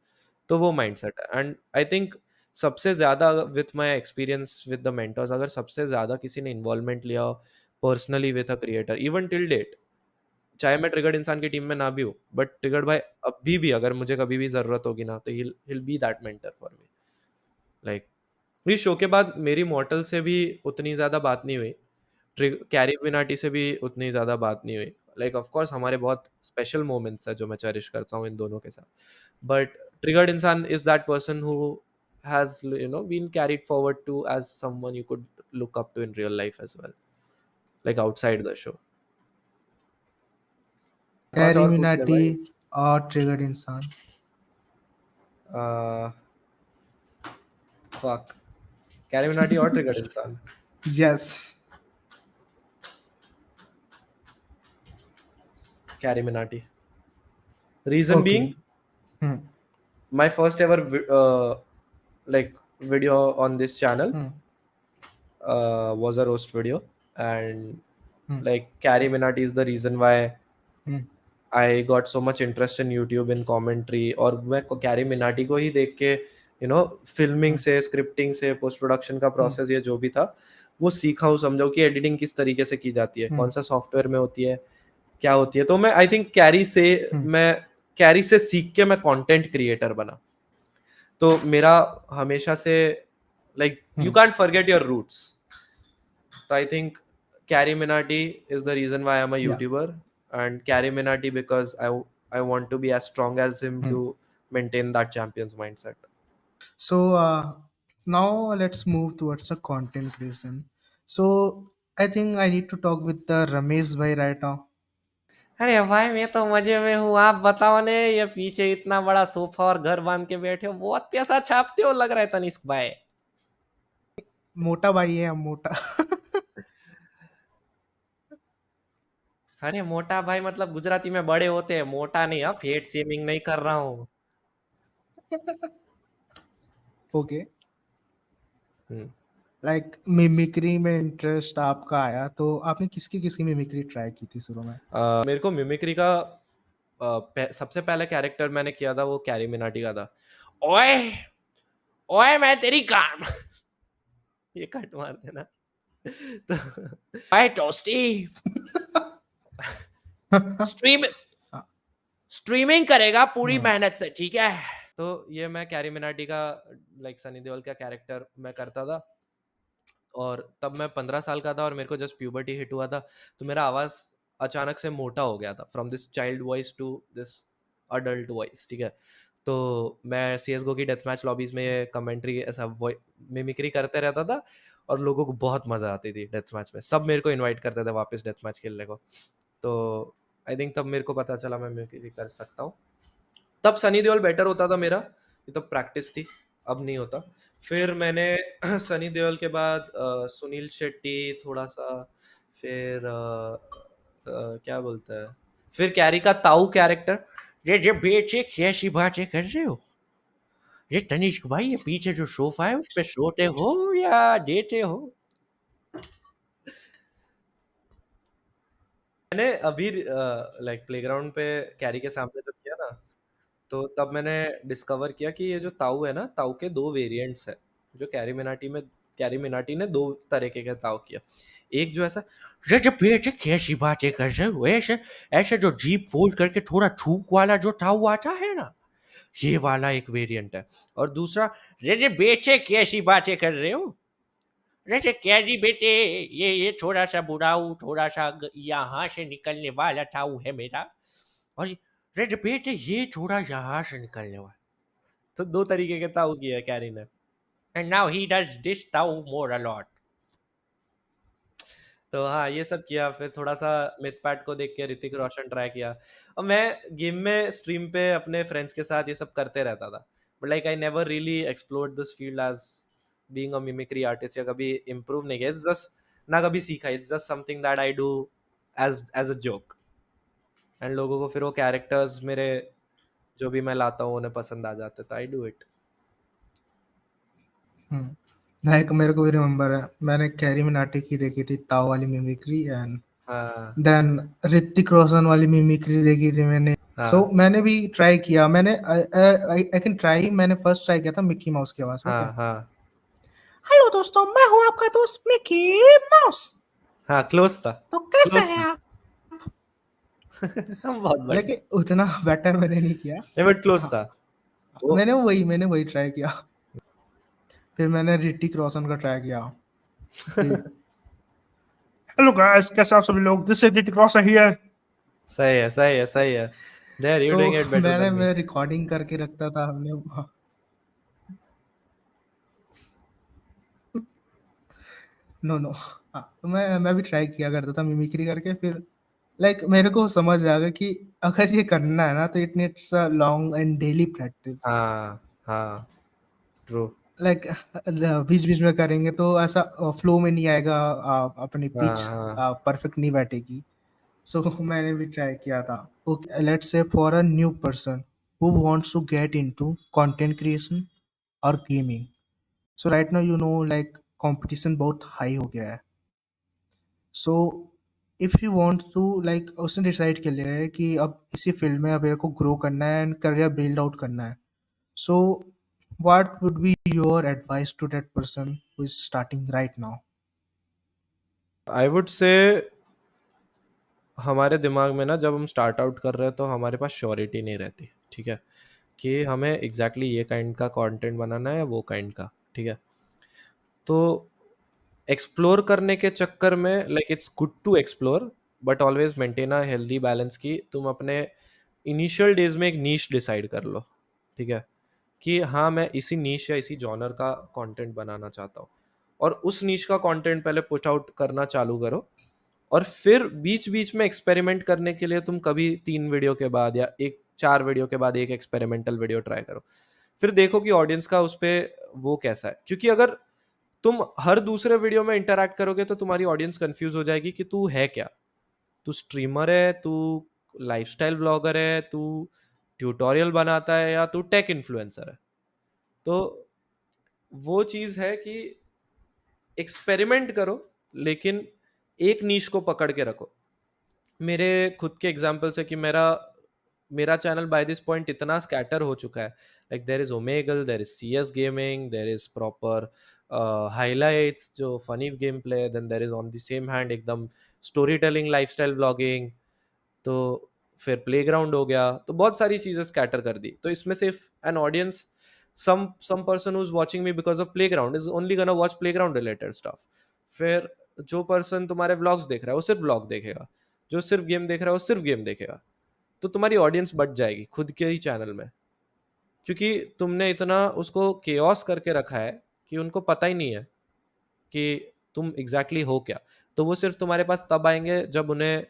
तो वो माइंडसेट है. एंड आई थिंक सबसे ज़्यादा with my experience with the mentors, अगर सबसे ज़्यादा किसी ने इन्वॉल्वमेंट लिया personally with a creator even till date, चाहे मैं ट्रिगर्ड इंसान की टीम में ना भी हूँ, बट ट्रिगर्ड भाई अभी भी अगर मुझे कभी भी ज़रूरत होगी ना, तो he'll be that mentor for me. Like इस शो के बाद मेरी मॉर्टल से भी उतनी ज़्यादा बात नहीं हुई, कैरी मिनाटी से भी उतनी ज़्यादा बात नहीं हुई. लाइक ऑफ कोर्स हमारे बहुत स्पेशल मोमेंट्स है जो मैं चेरिश करता हूँ इन दोनों के साथ, बट ट्रिगर्ड इंसान is that person who has been carried forward to as someone you could look up to in real life as well, like outside the show. हाँ, कैरी और पूछ ले मिनाटी भाई. और ट्रिगर्ड इंसान. फक, कैरी मिनाटी और Triggered Insaan. Yes. CarryMinati. Reason okay. Being, my first ever like video on this channel was a roast video, and like Carrie Minati is the reason why I got so much interest in YouTube in commentary. और मैं carry Minati को ही देख के filming से, scripting से, post production का process, ये जो भी था वो सीखा हूँ, समझो कि एडिटिंग किस तरीके से की जाती है, कौन सा सॉफ्टवेयर में होती है, क्या होती है. तो मैं आई थिंक कैरी से सीख के मैं कंटेंट क्रिएटर बना. तो मेरा हमेशा से like you can't forget your roots. तो I think Carry Minati is the reason why I am a yeah. YouTuber, and Carry Minati because I want to be as strong as him to maintain that champion's mindset. So now let's move towards the content creation. So I think I need to talk with the Ramesh bhai right now. अरे भाई मैं तो मजे में हूँ, आप बताओ ने, ये पीछे इतना बड़ा सोफा और घर बांध के बैठे हो, बहुत पैसा छापते हो लग रहा है तनिष्क भाई. मोटा भाई है हम, मोटा. अरे मोटा भाई मतलब गुजराती में बड़े होते हैं, मोटा नहीं. हाँ, फेट शेमिंग नहीं कर रहा हूँ. ओके. लाइक मिमिक्री में इंटरेस्ट आपका आया तो आपने किसकी किसकी मिमिक्री ट्राई की थी शुरू में? मेरे को मिमिक्री का सबसे पहले कैरेक्टर मैंने किया था वो कैरी मिनाटी का था. ओए ओए मैं तेरी काम ये कट मार देना. तो ओए टोस्टी, स्ट्रीम स्ट्रीमिंग करेगा पूरी मेहनत से, ठीक है? तो ये मैं कैरी मिनाटी का लाइक सनी देओल का कैरेक्टर मैं करता था. और तब मैं 15 साल का था और मेरे को जस्ट प्यूबर्टी हिट हुआ था, तो मेरा आवाज़ अचानक से मोटा हो गया था, from this child voice to this adult voice, ठीक है? तो मैं सी एस गो की डेथ मैच लॉबीज में ये कमेंट्री ऐसा मिमिक्री करते रहता था, और लोगों को बहुत मज़ा आती थी डेथ मैच में. सब मेरे को इनवाइट करते थे वापस डेथ मैच खेलने को. तो आई थिंक तब मेरे को पता चला मैं मिमिक्री कर सकता हूँ. तब सनी देओल बेटर होता था मेरा, ये तो प्रैक्टिस थी, अब नहीं होता. फिर मैंने सनी देओल के बाद सुनील शेट्टी थोड़ा सा, फिर क्या बोलता है, फिर कैरी का ताऊ कैरेक्टर. ये जो बेचे कैसी बातें कर रहे हो, ये तनिष्क भाई ये पीछे जो सोफा है उस पे सोते हो या देते हो? मैंने अभी लाइक प्लेग्राउंड पे कैरी के सामने जब किया ना, तो तब मैंने डिस्कवर किया कि ये जो ताऊ है ना, ताऊ के दो वेरिएंट्स है. जो कैरी मिनाटी ने दो तरीके के ताऊ किया. एक जो ऐसा, ये जब बेटे कैसी बातें कर रहे हो, ऐसे ऐसे जो जीप फोल्ड करके थोड़ा छूक वाला जो ताऊ आता है ना, ये वाला एक वेरिएंट है. और दूसरा, ये बेचे कैसी बातें कर रहे हो, "अरे कैदी बेटे, ये थोड़ा-सा बुढ़ाऊ, थोड़ा-सा यहाँ से निकलने वाला था, वो है मेरा, और अरे बेटे ये थोड़ा यहाँ से निकलने वाला।" तो 2 तरीके के ताऊ किए है कैरी ने। And now he does this ताऊ मोर अ लॉट। तो हाँ, ये सब किया, फिर थोड़ा-सा मिथपैट को देख के ऋतिक रोशन ट्राई किया। और मैं गेम में स्ट्रीम पे अपने फ्रेंड्स के साथ ये सब करते रहता था। But like I never really explored this field as being a mimicry artist, या कभी इम्प्रूव नहीं किया। इट्स जस्ट ना कभी सीखा, it's just something that I do as a joke. And लोगों को फिर वो कैरेक्टर्स मेरे जो भी मैं लाता हूँ उन्हें पसंद आ जाते, तो I do it. Hmm. Like मेरे को भी रिमेंबर है, मैंने कैरी मिनाटी की देखी थी ताऊ वाली मिमिक्री एंड हाँ, देन ऋतिक रोशन वाली मिमिक्री देखी थी मैंने। सो हाँ, मैंने भी ट्राई किया, मैंने आई कैन ट्राई, मैंने फर्स्ट ट्राई किया था मिक्की माउस की आवाज़ में, ओके। हाँ, हाँ। हेलो दोस्तों, मैं हूँ आपका दोस्त मिक्की माउस। हाँ, क्लोज़ था, तो कैसे क्लोज़ हैं था। आप? बहुत बढ़िया। लेकिन उतना बेटर मैंने नहीं किया। नहीं बट क्लोज़ हाँ, था। वो मैंने वही ट्राई किया। फिर मैंने ऋतिक रोशन का ट्राई किया कि हेलो गाइस, कैसे आप सभी लोग, this is Hrithik Roshan here. सही है, सही है, सही है। There you so doing it better मैंने देन मी। मैं रिकॉर्डिंग करके रखता था हमने। नो नो, हाँ, तो मैं भी ट्राई किया करता था मिमिक्री करके। फिर लाइक मेरे को समझ आ गया कि अगर ये करना है ना तो it needs a long and daily practice. हाँ, हाँ, ट्रू। लाइक बीच-बीच में करेंगे तो ऐसा फ्लो में नहीं आएगा, अपनी हाँ, पिच हाँ। परफेक्ट नहीं बैठेगी। सो मैंने भी ट्राई किया था। Okay, let's say for a new person who wants to get into content creation और gaming. So right now you know like competition बहुत हाई हो गया है। So if you want to like उसने डिसाइड कर लिया है कि अब इसी फील्ड में अब मेरे को ग्रो करना है एंड करियर बिल्ड आउट करना है। So what would be your advice to that person who is starting right now? I would say हमारे दिमाग में ना जब हम स्टार्ट आउट कर रहे हैं तो हमारे पास श्योरिटी नहीं रहती, ठीक है? कि हमें एग्ज़ैक्टली ये काइंड का कंटेंट बनाना है या वो काइंड का, ठीक है? तो एक्सप्लोर करने के चक्कर में like it's good to explore, but always maintain a healthy balance, कि तुम अपने इनिशियल डेज में एक नीश डिसाइड कर लो, ठीक है? कि हाँ, मैं इसी नीश या इसी जॉनर का कंटेंट बनाना चाहता हूँ, और उस नीश का कंटेंट पहले पुट आउट करना चालू करो। और फिर बीच-बीच में एक्सपेरिमेंट करने के लिए तुम कभी 3 वीडियो के बाद या 4 वीडियो के बाद एक एक्सपेरिमेंटल वीडियो ट्राई करो। फिर देखो कि ऑडियंस का उस पे वो कैसा है। क्योंकि अगर तुम हर दूसरे वीडियो में इंटरैक्ट करोगे तो तुम्हारी ऑडियंस कंफ्यूज हो जाएगी कि तू है क्या? तू स्ट्रीमर है, तू लाइफ़स्टाइल व्लॉगर है, तू ट्यूटोरियल बनाता है, या तू टेक इन्फ्लुएंसर है। तो वो चीज़ है कि एक्सपेरिमेंट करो, लेकिन एक नीश को पकड़ के रखो। मेरे खुद के एग्जांपल्स है कि मेरा मेरा चैनल बाय दिस पॉइंट इतना स्कैटर हो चुका है। Like there is Omegle, there is CS gaming, there is proper highlights जो funny game play, then there is on the same hand एकदम स्टोरी टेलिंग, लाइफस्टाइल ब्लॉगिंग, तो फिर playground हो गया, तो बहुत सारी चीजें स्कैटर कर दी। तो इसमें सिर्फ an audience, some person who's watching me because of playground is only gonna watch playground related stuff। फिर जो पर्सन तुम्हारे व्लॉग्स देख रहा है वो सिर्फ व्लॉग देखेगा, जो सिर्फ गेम देख रहा है वो सिर्फ गेम देखेगा। तो तुम्हारी ऑडियंस बढ़ जाएगी खुद के ही चैनल में, क्योंकि तुमने इतना उसको केओस करके रखा है कि उनको पता ही नहीं है कि तुम एग्जैक्टली exactly हो क्या। तो वो सिर्फ तुम्हारे पास तब आएंगे जब उन्हें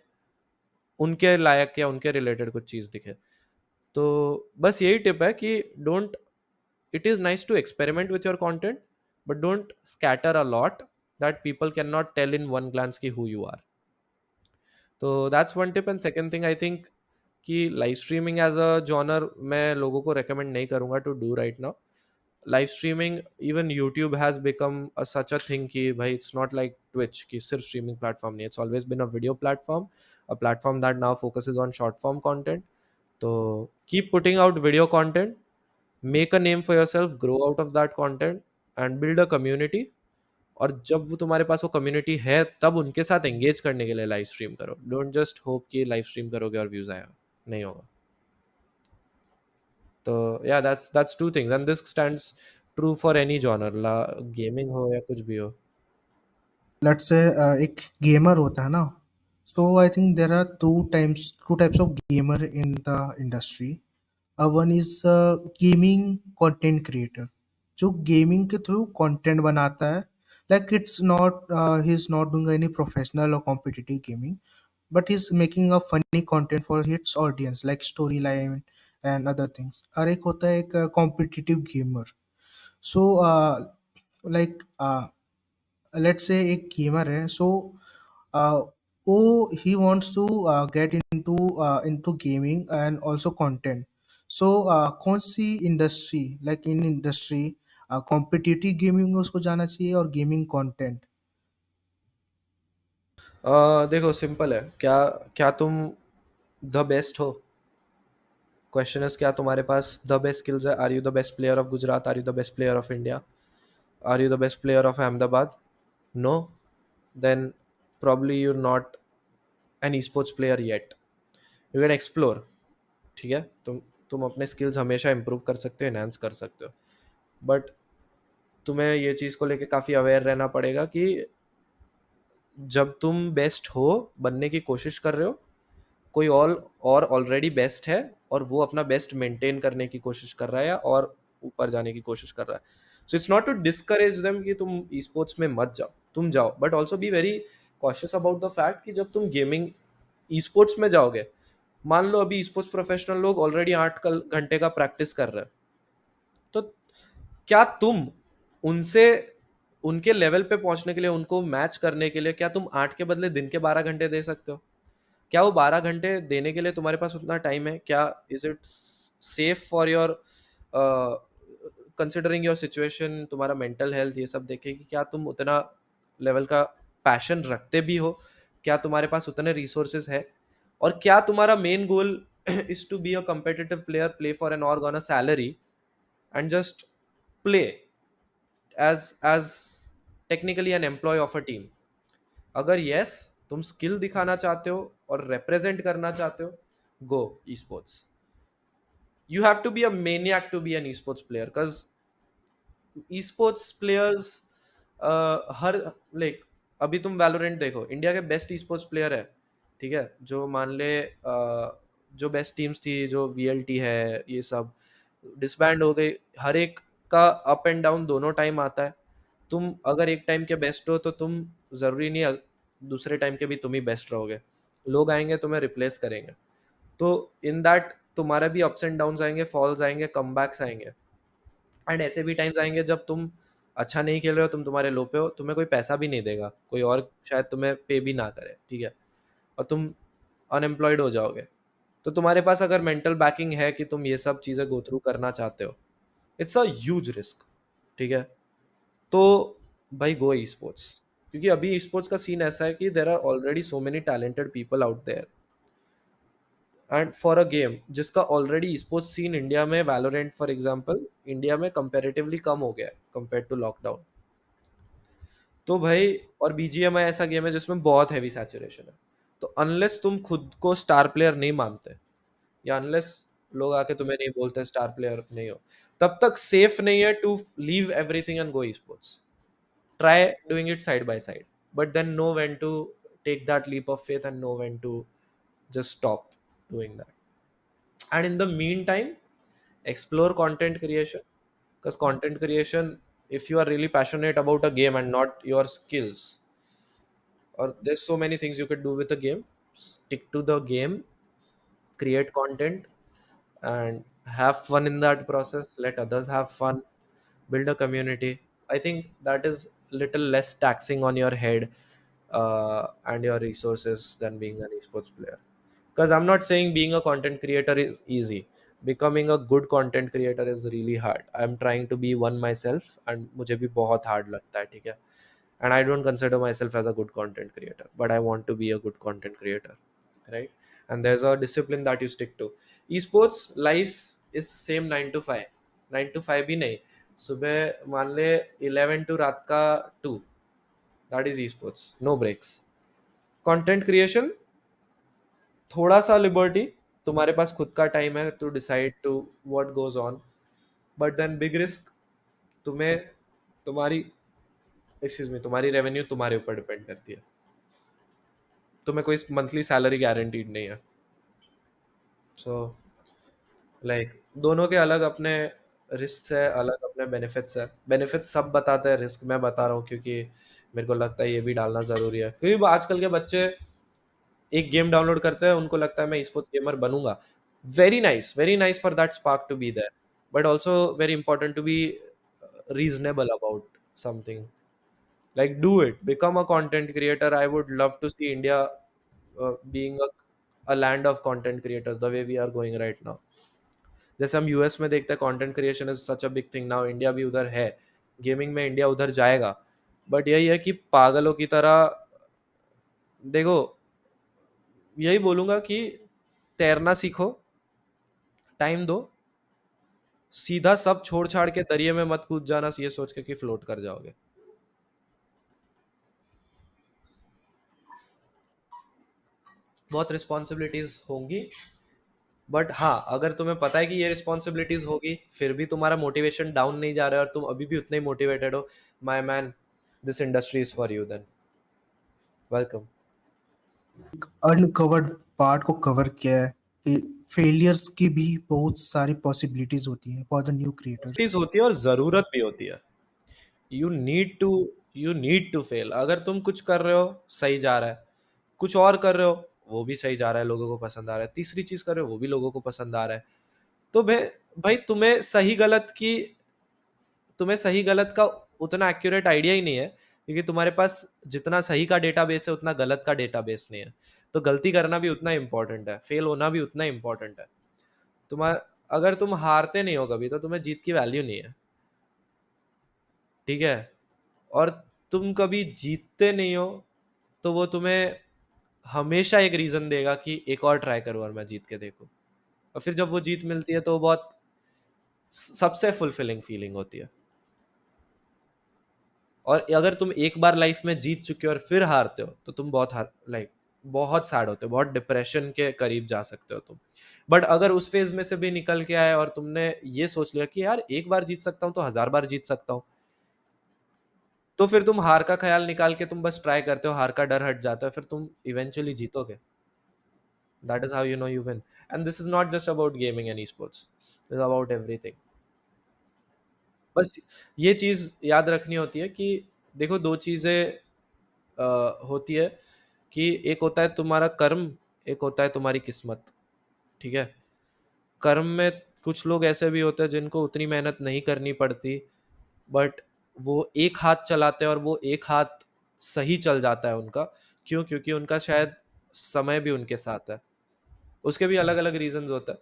उनके लायक या उनके रिलेटेड कुछ चीज़ दिखे। तो बस यही टिप है कि don't, it is nice to experiment with your content, but don't scatter a lot that people cannot tell in one glance ki who you are। तो that's one tip। and second thing I think कि live streaming as a genre मैं लोगों को recommend नहीं करूँगा to do right now। Live streaming, even YouTube has become such a thing कि भाई it's not like Twitch कि सिर्फ स्ट्रीमिंग प्लेटफॉर्म नहीं है, it's always been a video platform, a platform that now focuses on short form content. तो keep putting out video content, make a name for yourself, grow out of that content and build a community. और जब वो तुम्हारे पास वो community है तब उनके साथ एंगेज करने के लिए लाइव स्ट्रीम करो। डोंट जस्ट होप कि लाइव स्ट्रीम करोगे और व्यूज आएगा, नहीं होगा। तो या that's two things and this stands true for any genre, ला गेमिंग हो या कुछ भी हो। लेट्स से एक गेमर होता है ना, so I think there are two types of gamer in the industry. One is gaming content creator, जो गेमिंग के थ्रू कंटेंट बनाता है. Like it's not, he is not doing any professional और competitive gaming, but he's making a funny content for his audience like storyline and other things. और एक होता है एक competitive gamer. So like let's say एक gamer है, सो वो he wants to get into gaming and also content. So कौन सी industry, like in industry competitive gaming में उसको जाना चाहिए और गेमिंग कंटेंट? देखो सिंपल है, क्या क्या तुम द बेस्ट हो? क्वेश्चन इज, क्या तुम्हारे पास द बेस्ट स्किल्स है? Are you the best player of Gujarat? Are you the best player of India? Are you the best player of Ahmedabad? No. Then probably you're not an esports player yet. You can explore. ठीक है, तुम अपने skills हमेशा improve कर सकते हो, enhance कर सकते हो, बट तुम्हें ये चीज़ को लेके काफ़ी अवेयर रहना पड़ेगा कि जब तुम बेस्ट हो, बनने की कोशिश कर रहे हो, कोई और ऑलरेडी बेस्ट है और वो अपना बेस्ट मेंटेन करने की कोशिश कर रहा है या और ऊपर जाने की कोशिश कर रहा है. So it's not to discourage them कि तुम ई स्पोर्ट्स में मत जाओ, तुम जाओ, but also be very cautious about the fact कि जब तुम गेमिंग ई स्पोर्ट्स में जाओगे, मान लो अभी ई स्पोर्ट्स प्रोफेशनल लोग ऑलरेडी 8 घंटे का प्रैक्टिस कर रहे हैं, तो क्या तुम उनसे, उनके लेवल पे पहुंचने के लिए, उनको मैच करने के लिए, क्या तुम 8 के बदले दिन के 12 घंटे दे सकते हो? क्या वो 12 घंटे देने के लिए तुम्हारे पास उतना टाइम है? क्या is it safe for your, considering your situation, तुम्हारा मेंटल हेल्थ, ये सब देखे कि क्या तुम उतना लेवल का पैशन रखते भी हो? क्या तुम्हारे पास उतने रिसोर्सेज है? और क्या तुम्हारा main goal is to be a competitive player, play for an org on a salary, and just play as technically an employee of a team? अगर यस, तुम स्किल दिखाना चाहते हो और रिप्रेजेंट करना चाहते हो, go esports. You have to be a maniac to be an esports player, because esports players हर, लाइक अभी तुम वैलोरेंट देखो, इंडिया के बेस्ट ई स्पोर्ट्स प्लेयर है, ठीक है, जो मान ले जो बेस्ट टीम्स थी, जो वीएलटी है, ये सब डिसबैंड हो गई. हर एक का अप एंड डाउन दोनों टाइम आता है. तुम अगर एक टाइम के बेस्ट हो तो तुम, जरूरी नहीं दूसरे टाइम के भी तुम ही बेस्ट रहोगे. लोग आएंगे तुम्हें रिप्लेस करेंगे. तो इन दैट तुम्हारा भी अप्स एंड डाउन्स आएंगे, फॉल्स आएंगे, कमबैक्स आएंगे. एंड ऐसे भी टाइम्स आएंगे जब तुम अच्छा नहीं खेल रहे हो, तुम तुम्हारे लो पे हो, तुम्हें कोई पैसा भी नहीं देगा, कोई और शायद तुम्हें पे भी ना करे, ठीक है, और तुम अनएम्प्लॉयड हो जाओगे. तो तुम्हारे पास अगर मेंटल बैकिंग है कि तुम ये सब चीज़ें गो थ्रू करना चाहते हो, इट्स अ ह्यूज रिस्क, ठीक है. तो भाई गो ई स्पोर्ट्स, क्योंकि अभी ई स्पोर्ट्स का सीन ऐसा है कि there are already so many talented people out there. And for a game जिसका ऑलरेडी स्पोर्ट्स सीन इंडिया में, वैलोरेंट फॉर एग्जांपल, इंडिया में कंपैरेटिवली कम हो गया है कंपेयर टू लॉकडाउन. तो भाई, और बीजीएमआई ऐसा गेम है जिसमें बहुत हैवी सैचुरेशन है. तो अनलेस तुम खुद को स्टार प्लेयर नहीं मानते, या अनलेस लोग आके तुम्हें नहीं बोलते स्टार प्लेयर नहीं हो, तब तक सेफ नहीं है to leave everything and go esports. Try doing it side by side, but then know when to take that leap of faith and know when to just stop doing that. And in the meantime, explore content creation, because content creation, if you are really passionate about a game and not your skills, or there's so many things you could do with a game, stick to the game, create content, and have fun in that process, let others have fun, build a community. I think that is little less taxing on your head and your resources than being an esports player. Because I'm not saying being a content creator is easy. Becoming a good content creator is really hard. I'm trying to be one myself, and मुझे भी बहुत hard लगता है, ठीक है. And I don't consider myself as a good content creator, but I want to be a good content creator, right? And there's a discipline that you stick to. Esports life is same 9 to 5. 9 to 5 भी नहीं, सुबह मान ले 11 to रात का 2, that is esports, no breaks. Content creation, थोड़ा सा liberty, तुम्हारे पास खुद का टाइम है to decide to what goes on, but then big risk. तुम्हें तुम्हारी एक्सक्यूज़ मी, तुम्हारी रेवेन्यू तुम्हारे ऊपर डिपेंड करती है। तुम्हें कोई मंथली सैलरी गारंटीड नहीं है। सो लाइक दोनों के अलग अपने रिस्क है, अलग अपने बेनिफिट्स है। बेनिफिट्स सब बताते हैं, रिस्क मैं बता रहा हूँ क्योंकि मेरे को लगता है ये भी डालना ज़रूरी है, क्योंकि आजकल के बच्चे एक गेम डाउनलोड करते हैं, उनको लगता है मैं स्पोर्ट्स गेमर बनूंगा। Very nice for that spark to be there, but also very important to be reasonable about something. Like, do it, become a content creator. I would love to see India being a land of content creators the way we are going right now. जैसे हम US में देखते हैं content creation is such a big thing now, India भी उधर है, gaming में India उधर जाएगा। बट यही है कि पागलों की तरह देखो, यही बोलूंगा कि तैरना सीखो, टाइम दो, सीधा सब छोड़ छाड़ के दरिया में मत कूद जाना ये सोच के कि फ्लोट कर जाओगे। बहुत रिस्पॉन्सिबिलिटीज होंगी, बट हाँ, अगर तुम्हें पता है कि ये रिस्पॉन्सिबिलिटीज होगी, फिर भी तुम्हारा मोटिवेशन डाउन नहीं जा रहा है और तुम अभी भी उतने ही मोटिवेटेड हो, my man, this industry is for you then. Welcome. Uncovered part को कवर किया है कि फेलियर्स की भी बहुत सारी पॉसिबिलिटीज होती हैं फॉर द न्यू चीज क्रिएटर्स। होती है और जरूरत भी होती है। You need to you need to fail. अगर तुम कुछ कर रहे हो सही जा रहा है, कुछ और कर रहे हो वो भी सही जा रहा है, लोगों को पसंद आ रहा है, तीसरी चीज कर रहे हो वो भी लोगों को पसंद आ रहा है, तो भाई तुम्हें सही गलत का उतना एक्यूरेट आइडिया ही नहीं है, क्योंकि तुम्हारे पास जितना सही का डेटाबेस है उतना गलत का डेटाबेस नहीं है। तो गलती करना भी उतना इंपॉर्टेंट है, फेल होना भी उतना इंपॉर्टेंट है। तुम्हारा अगर तुम हारते नहीं हो कभी तो तुम्हें जीत की वैल्यू नहीं है, ठीक है? और तुम कभी जीतते नहीं हो तो वो तुम्हें हमेशा एक रीजन देगा कि एक और ट्राई करो और मैं जीत के देखूं। और फिर जब वो जीत मिलती है तो वो बहुत सबसे फुलफिलिंग फीलिंग होती है। और अगर तुम एक बार लाइफ में जीत चुके हो और फिर हारते हो तो तुम बहुत बहुत सैड होते हो, बहुत डिप्रेशन के करीब जा सकते हो तुम। बट अगर उस फेज में से भी निकल के आए और तुमने ये सोच लिया कि यार एक बार जीत सकता हूँ तो 1000 बार जीत सकता हूँ, तो फिर तुम हार का ख्याल निकाल के तुम बस ट्राई करते हो, हार का डर हट जाता है, फिर तुम इवेंचुअली जीतोगे। That is how you know you win. And this is not just about gaming and sports, is about everything. बस ये चीज याद रखनी होती है कि देखो, दो चीजें होती है कि एक होता है तुम्हारा कर्म, एक होता है तुम्हारी किस्मत, ठीक है? कर्म में कुछ लोग ऐसे भी होते हैं जिनको उतनी मेहनत नहीं करनी पड़ती, बट वो एक हाथ चलाते हैं और वो एक हाथ सही चल जाता है उनका। क्यों? क्योंकि उनका शायद समय भी उनके साथ है। उसके भी अलग अलग रीजंस होता है।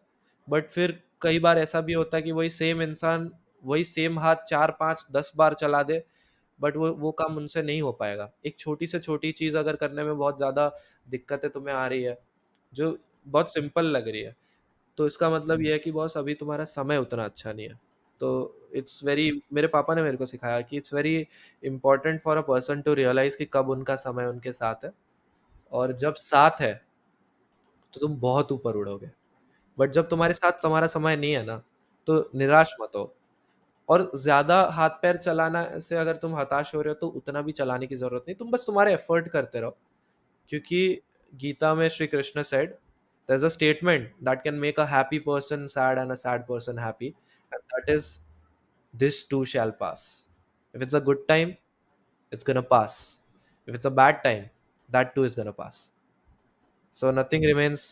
बट फिर कई बार ऐसा भी होता है कि वही सेम इंसान वही सेम हाथ 4 5 10 बार चला दे, बट वो काम उनसे नहीं हो पाएगा। एक छोटी से छोटी चीज अगर करने में बहुत ज्यादा दिक्कतें तुम्हें आ रही है, जो बहुत सिंपल लग रही है, तो इसका मतलब ये है कि बॉस अभी तुम्हारा समय उतना अच्छा नहीं है। तो इट्स वेरी मेरे पापा ने मेरे को सिखाया कि it's very important for a person to realise कि कब उनका समय उनके साथ है, और जब साथ है तो तुम बहुत ऊपर उड़ोगे। बट जब तुम्हारे साथ तुम्हारा समय नहीं है ना, तो निराश मत हो। और ज्यादा हाथ पैर चलाना से अगर तुम हताश हो रहे हो तो उतना भी चलाने की जरूरत नहीं, तुम बस तुम्हारे एफर्ट करते रहो। क्योंकि गीता में Shri Krishna said, there's a statement that can make a happy person sad and a sad person happy, and that is, this too shall pass. If it's a good time, it's gonna pass. If it's a bad time, that too is gonna pass. So nothing remains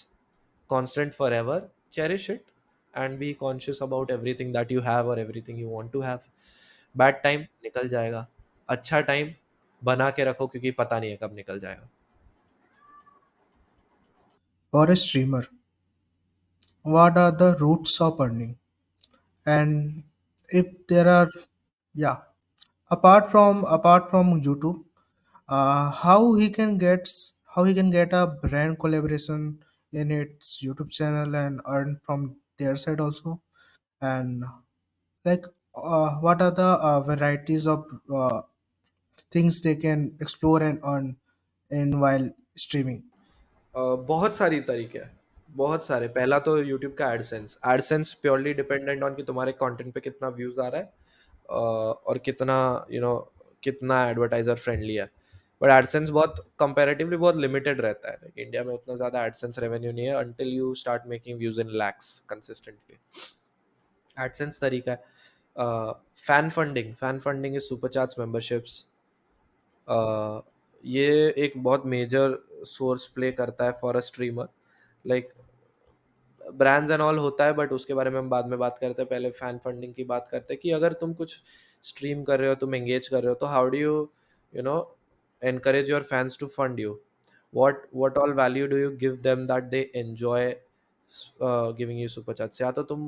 constant forever. Cherish it and be conscious about everything that you have or everything you want to have. Bad time निकल जाएगा, अच्छा time बना के रखो क्योंकि पता नहीं है कब निकल जाएगा। For a streamer, what are the roots of earning? And if there are, yeah, apart from YouTube, how he can get a brand collaboration in its YouTube channel and earn from their side also, and like what are the varieties of things they can explore and earn in while streaming. बहुत सारी तरीके हैं, बहुत सारे। पहला तो YouTube का AdSense. AdSense purely dependent on कि तुम्हारे कंटेंट पे कितना व्यूज आ रहा है, और कितना यू नो कितना एडवर्टाइजर फ्रेंडली है। बट एडसेंस बहुत कंपैरेटिवली बहुत लिमिटेड रहता है, लाइक इंडिया में उतना ज़्यादा एडसेंस रेवेन्यू नहीं है until you start making views in lakhs consistently. AdSense तरीका है fan funding is super chats memberships. ये एक बहुत मेजर सोर्स प्ले करता है for a streamer. Like brands and all होता है, बट उसके बारे में हम बाद में बात करते हैं, पहले फैन फंडिंग की बात करते हैं कि अगर तुम कुछ स्ट्रीम कर रहे हो, तुम एंगेज कर रहे हो, तो how do you know encourage your fans to fund you? What all value do you give them that they enjoy giving you super chats? या तो तुम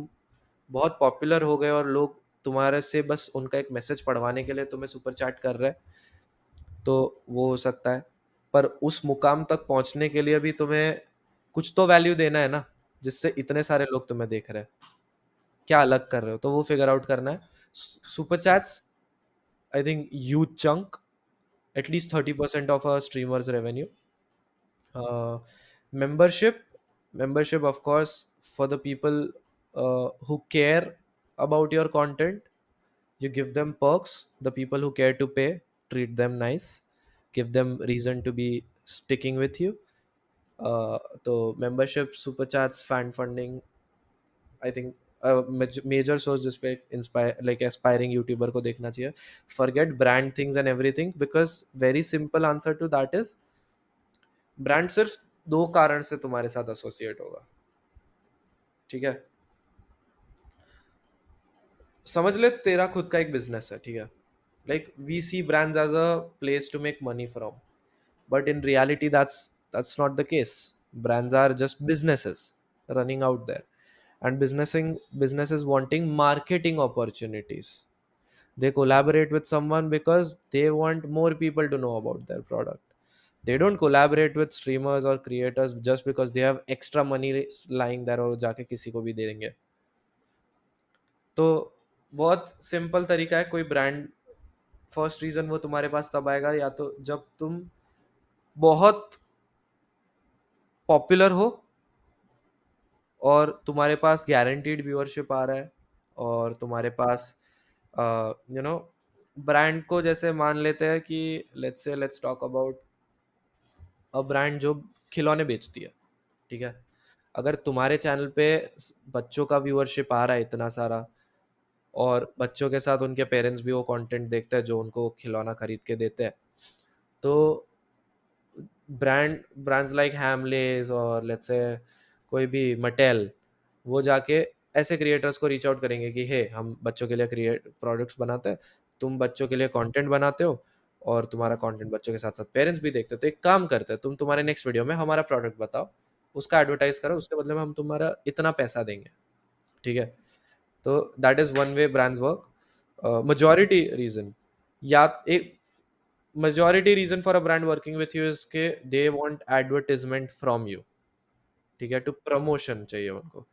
बहुत पॉपुलर हो गए और लोग तुम्हारे से बस उनका एक मैसेज पढ़वाने के लिए तुम्हें सुपर चैट कर रहे हैं, तो वो हो सकता है। पर उस मुकाम तक पहुंचने के लिए भी तुम्हें कुछ तो वैल्यू देना है ना, जिससे इतने सारे लोग तुम्हें देख रहे हैं, क्या अलग कर रहे हो, तो वो फिगर आउट करना है। Super chats I think huge chunk, at least 30% of a streamer's revenue. uh, membership membership of course for the people who care about your content. You give them perks. The people who care to pay, treat them nice, give them reason to be sticking with you. तो membership, super chats, fan funding, I think major source जिस पे inspire like aspiring YouTuber को देखना चाहिए। Forget brand things and everything, because very simple answer to that is brand सिर्फ दो कारण से तुम्हारे साथ एसोसिएट होगा, ठीक है। समझ ले तेरा खुद का एक बिजनेस है, ठीक है। Like we see brands as a place to make money from, but in reality that's not the case. Brands are just businesses running out there, and businesses wanting marketing opportunities. They collaborate with someone because they want more people to know about their product. They don't collaborate with streamers or creators just because they have extra money lying there और जाके किसी को भी दे देंगे। तो बहुत simple तरीका है, कोई ब्रांड फर्स्ट रीजन वो तुम्हारे पास तब आएगा या तो जब तुम बहुत पॉपुलर हो और तुम्हारे पास गारंटीड व्यूअरशिप आ रहा है, और तुम्हारे पास यू नो ब्रांड को, जैसे मान लेते हैं कि let's talk about a brand जो खिलौने बेचती है, ठीक है। अगर तुम्हारे चैनल पे बच्चों का व्यूअरशिप आ रहा है इतना सारा, और बच्चों के साथ उनके पेरेंट्स भी वो कंटेंट देखते हैं जो उनको खिलौना खरीद के देते हैं, तो ब्रांड्स लाइक हैमलेस और लेट्स से कोई भी मटेल, वो जाके ऐसे क्रिएटर्स को रीच आउट करेंगे कि हे हम बच्चों के लिए क्रिएट प्रोडक्ट्स बनाते हैं, तुम बच्चों के लिए कंटेंट बनाते हो और तुम्हारा कंटेंट बच्चों के साथ साथ पेरेंट्स भी देखते हैं, तो एक काम करते हैं, तुम तुम्हारे नेक्स्ट वीडियो में हमारा प्रोडक्ट बताओ, उसका एडवर्टाइज करो, उसके बदले में हम तुम्हारा इतना पैसा देंगे, ठीक है। तो that is one way brands work. majority reason या एक majority reason for a brand working with you is के they want advertisement from you, ठीक है, टू प्रमोशन चाहिए उनको।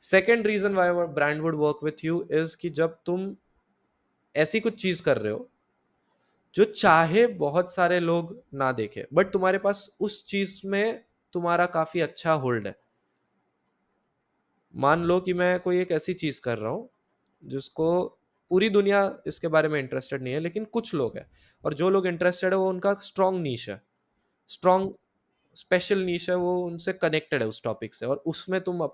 Second reason why brand would work with you is कि जब तुम ऐसी कुछ चीज कर रहे हो जो चाहे बहुत सारे लोग ना देखे, बट तुम्हारे पास उस चीज में तुम्हारा काफी अच्छा होल्ड है। मान लो कि मैं कोई एक ऐसी चीज कर रहा हूँ जिसको पूरी दुनिया इसके बारे में इंटरेस्टेड नहीं है, लेकिन कुछ लोग हैं, और जो लोग इंटरेस्टेड है वो उनका स्ट्रॉन्ग नीश है, स्ट्रॉन्ग स्पेशल नीश है, वो उनसे कनेक्टेड है उस टॉपिक से, और उसमें तुम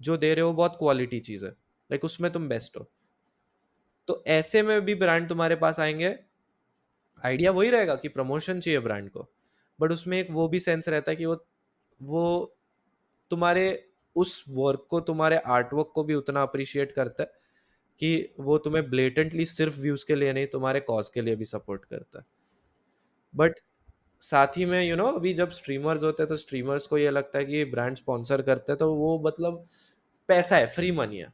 जो दे रहे हो बहुत क्वालिटी चीज है, लाइक उसमें तुम बेस्ट हो। तो ऐसे में भी ब्रांड तुम्हारे पास आएंगे, आइडिया वही रहेगा कि प्रमोशन चाहिए ब्रांड को, बट उसमें एक वो भी सेंस रहता है कि वो तुम्हारे उस वर्क को, तुम्हारे आर्ट वर्क को भी उतना अप्रिशिएट करता है कि वो तुम्हें ब्लेटेंटली सिर्फ व्यूज के लिए नहीं, तुम्हारे कॉज के लिए भी सपोर्ट करता है। बट साथ ही में अभी जब स्ट्रीमर्स होते हैं तो स्ट्रीमर्स को ये लगता है कि ब्रांड स्पॉन्सर करते हैं तो वो मतलब पैसा है, फ्री मनी है।